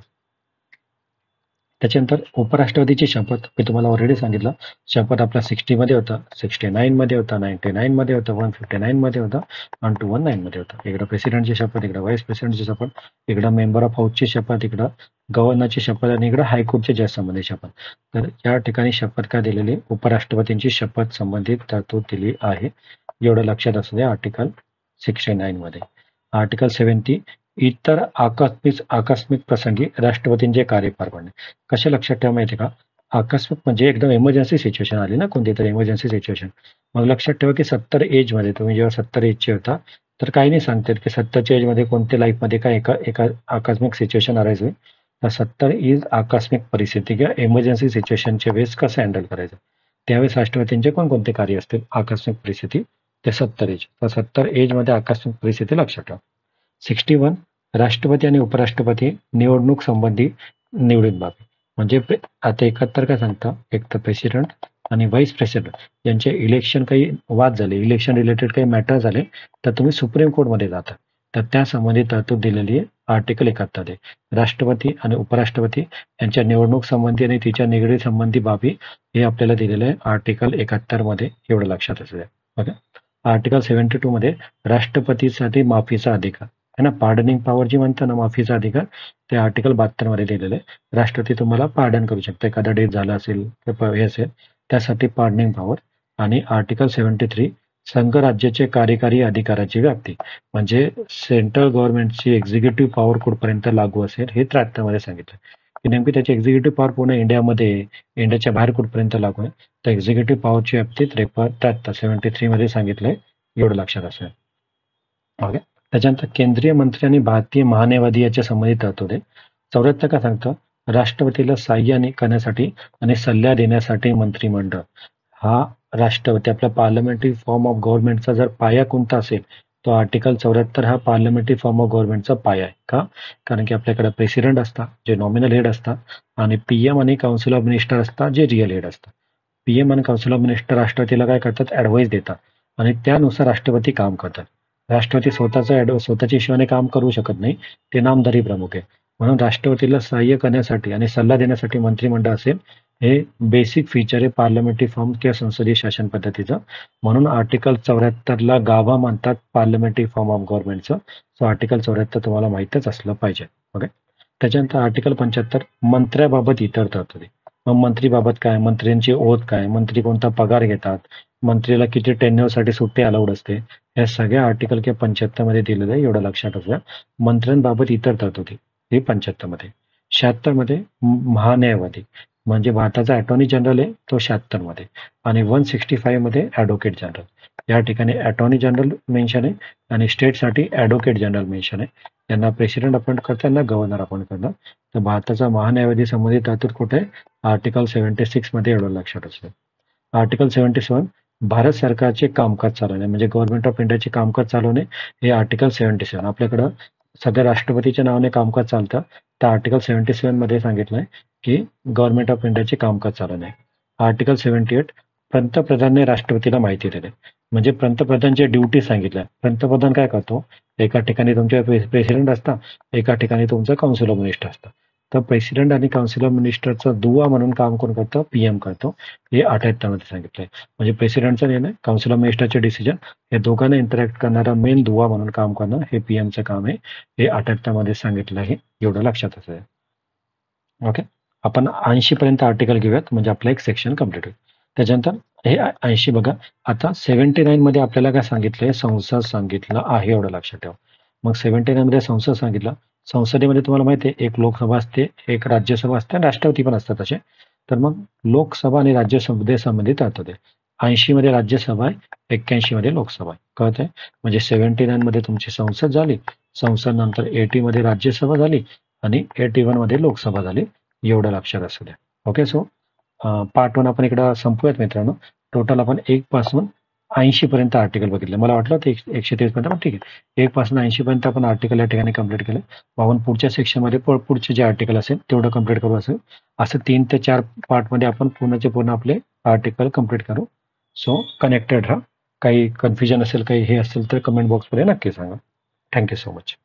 त्याच्यानंतर उपराष्ट्रपतीची शपथ मी तुम्हाला ऑलरेडी सांगितलं. शपथ आपला 60 मध्ये होता, 69 मध्ये होता, 99 मध्ये होता, 159 मध्ये होता आणि 219 मध्ये होता. इकडं प्रेसिडेंटची शपथ, इकडं व्हाईस प्रेसिडेंटची शपथ, इकडं मेंबर ऑफ हाऊसची शपथ, इकडं गव्हर्नरची शपथ आणि इकडं हायकोर्टचे जज संबंधित शपथ. तर या ठिकाणी शपथ काय दिलेली? उपराष्ट्रपतींची शपथ संबंधित तरतूद दिली आहे, एवढं लक्षात असू द्या आर्टिकल 69 मध्ये. आर्टिकल 70 इतर आकस्मिक प्रसंगी राष्ट्रपतींचे कार्य पार पाडणे. कसे लक्षात ठेवा माहिती का? आकस्मिक म्हणजे एकदम इमर्जन्सी सिच्युएशन आली ना, कोणती तरी इमर्जन्सी सिच्युएशन. मग लक्षात ठेवा की 70 एज मध्ये तुम्ही जेव्हा 70 एजचे होता तर काही नाही सांगता येत की 70च्या एज मध्ये कोणत्या लाईफमध्ये काय एका आकस्मिक सिच्युएशन अराईज होईल. तर 70 इज आकस्मिक परिस्थिती किंवा इमर्जन्सी सिच्युएशनच्या वेळेस कसं हँडल करायचं, त्यावेळेस राष्ट्रपतींचे कोणकोणते कार्य असतील आकस्मिक परिस्थिती, ते 70 एज. तर 70 एज मध्ये आकस्मिक परिस्थिती लक्षात ठेवा. 61 राष्ट्रपती आणि उपराष्ट्रपती निवडणूक संबंधी निवडीत बाबी. म्हणजे आता 71 काय सांगतं? एक तर प्रेसिडेंट आणि व्हाईस प्रेसिडेंट यांचे इलेक्शन काही वाद झाले, इलेक्शन रिलेटेड काही मॅटर झाले, तर तुम्ही सुप्रीम कोर्टमध्ये जाता. तर त्या संबंधित तरतूद दिलेली आहे आर्टिकल 71 मध्ये. राष्ट्रपती आणि उपराष्ट्रपती यांच्या निवडणूक संबंधी आणि तिच्या निगडीत संबंधी बाबी हे आपल्याला दिलेलं आहे आर्टिकल 71 मध्ये, एवढं लक्षात असू द्या. ओके. आर्टिकल 72 मध्ये राष्ट्रपतीसाठी माफीचा अधिकार है ना, पार्डनिंग पॉवर जी म्हणतो ना, माफीचा अधिकार, ते आर्टिकल 72 मध्ये दिलेलं आहे. राष्ट्रपती तुम्हाला पार्डन करू शकते, एखादा डेथ झाला असेल हे असेल त्यासाठी पार्डनिंग पॉवर. आणि आर्टिकल 73 संघ राज्याचे कार्यकारी अधिकाराची व्याप्ती, म्हणजे सेंट्रल गव्हर्नमेंटची एक्झिक्युटिव्ह पॉवर कुठपर्यंत लागू असेल हे 73 मध्ये सांगितलं की नेमकी त्याची एक्झिक्युटिव्ह पॉवर पूर्ण इंडियामध्ये, इंडियाच्या बाहेर कुठपर्यंत लागू आहे. तर एक्झिक्युटिव्ह पॉवरची व्याप्ती 73 मध्ये सांगितलंय, एवढं लक्षात असेल. ओके. त्याच्यानंतर केंद्रीय मंत्री आणि भारतीय महान्यायवादी याच्या संबंधित तरतूद आहे. 74 काय सांगतं? राष्ट्रपतीला साह्य करण्यासाठी आणि सल्ला देण्यासाठी मंत्रिमंडळ हा राष्ट्रपती आपला पार्लमेंटरी फॉर्म ऑफ गव्हर्नमेंटचा जर पाया कोणता असेल तो आर्टिकल 74 हा पार्लमेंटरी फॉर्म ऑफ गव्हर्नमेंटचा पाया आहे. का? कारण की आपल्याकडे प्रेसिडेंट असतात जे नॉमिनल हेड असतात आणि पीएम आणि काउन्सिल ऑफ मिनिस्टर असतात जे रिअल हेड असतात. पीएम आणि काउन्सिल ऑफ मिनिस्टर राष्ट्रपतीला काय करतात? ऍडवाइस देतात आणि त्यानुसार राष्ट्रपती काम करतात. राष्ट्रपती स्वतःच्या हिशोबाने काम करू शकत नाही, ते नामधारी प्रमुख आहे. म्हणून राष्ट्रपतीला सहाय्य करण्यासाठी आणि सल्ला देण्यासाठी मंत्रिमंडळ असेल, हे बेसिक फीचर आहे पार्लमेंटरी फॉर्म किंवा संसदीय शासन पद्धतीचं. म्हणून आर्टिकल 74ला गाभा म्हणतात पार्लमेंटरी फॉर्म ऑफ गव्हर्नमेंटचं. सो आर्टिकल 74 तुम्हाला माहितच असलं पाहिजे. ओके. त्याच्यानंतर आर्टिकल 75 मंत्र्याबाबत इतर तरतुदी. मग मंत्रीबाबत काय, मंत्र्यांची ओथ काय, मंत्री कोणता पगार घेतात, मंत्रीला किती टेन्युअरसाठी सुट्टी अलाउड असते, या सगळ्या आर्टिकल के 75 मध्ये दिलेलं आहे, एवढं लक्षात असू द्या. मंत्र्यांबाबत इतर तरतुदी ही 75 मध्ये. 76 मध्ये महान्यायवादी म्हणजे भारताचा अटॉर्नी जनरल आहे तो 76 मध्ये, आणि 165 मध्ये ॲडव्होकेट जनरल. या ठिकाणी अटॉर्नी जनरल मेन्शन आहे आणि स्टेटसाठी ॲडव्होकेट जनरल मेन्शन आहे. यांना प्रेसिडेंट अपॉइंट करतात, यांना गव्हर्नर अपॉइंट करतात. तर भारताचा महान्यायवादी संबंधित तरतूद कुठे आहे? आर्टिकल 76 मध्ये, एवढं लक्षात असतं. आर्टिकल 77 भारत सरकारचे कामकाज चालवणे म्हणजे गव्हर्नमेंट ऑफ इंडियाचे कामकाज चालवणे, हे आर्टिकल 77. आपल्याकडं सध्या राष्ट्रपतीच्या नावाने कामकाज चालतं, तर आर्टिकल 77 मध्ये सांगितलंय की गव्हर्नमेंट ऑफ इंडियाचे कामकाज चालवणे. आर्टिकल 78 पंतप्रधानाने राष्ट्रपतीला माहिती देणे म्हणजे पंतप्रधानच्या ड्युटी सांगितल्या. पंतप्रधान काय करतो, एका ठिकाणी तुमचे प्रेसिडेंट असतात, एका ठिकाणी तुमचं काउन्सिल ऑफ मिनिस्टर असतं. तर प्रेसिडेंट आणि काउन्सिल ऑफ मिनिस्टरचा दुवा म्हणून काम कोण करतं? पीएम करतो. हे 78 मध्ये सांगितलंय. म्हणजे प्रेसिडेंटचा निर्णय, काउन्सिल ऑफ मिनिस्टरचे डिसिजन, हे दोघांना इंटरॅक्ट करणारा मेन दुवा म्हणून काम करणं हे पीएमचं काम आहे. हे 78 मध्ये सांगितलं आहे, एवढं लक्षात असेल. ओके, आपण 80 पर्यंत आर्टिकल घेऊयात म्हणजे आपलं एक सेक्शन कम्प्लीट होईल. त्याच्यानंतर हे 80 बघा. आता 79 मध्ये आपल्याला काय सांगितलंय? संसद सांगितलं आहे, एवढं लक्षात ठेवा. मग 79 मध्ये संसद सांगितलं. संसदेमध्ये तुम्हाला माहिती आहे एक लोकसभा असते, एक राज्यसभा असते आणि राष्ट्रपती पण असतात असे. तर मग लोकसभा आणि राज्यसभे संबंधित होते. 80 मध्ये राज्यसभा आहे, 81 मध्ये लोकसभा आहे. कळत आहे? म्हणजे 79 मध्ये तुमची संसद झाली, संसद नंतर 80 मध्ये राज्यसभा झाली आणि 81 मध्ये लोकसभा झाली, एवढं लक्षात असू द्या. ओके, सो पार्ट 1 आपण इकडं संपूयात मित्रांनो. टोटल आपण 1 पासून 80 पर्यंत आर्टिकल बघितले. मला वाटलं होतं 130 पर्यंत, पण ठीक आहे. 1 पासून 80 पर्यंत आपण आर्टिकल या ठिकाणी कंप्लीट केले. आपण पुढच्या सेक्शनमध्ये पुढचे जे आर्टिकल असेल तेवढं कंप्लीट करू. असं 3 ते 4 पार्टमध्ये आपण पूर्णचे पूर्ण आपले आर्टिकल कंप्लीट करू. सो कनेक्टेड राहा. काही कन्फ्युजन असेल, काही हे असेल तर कमेंट बॉक्समध्ये नक्की सांगा. Thank you so much.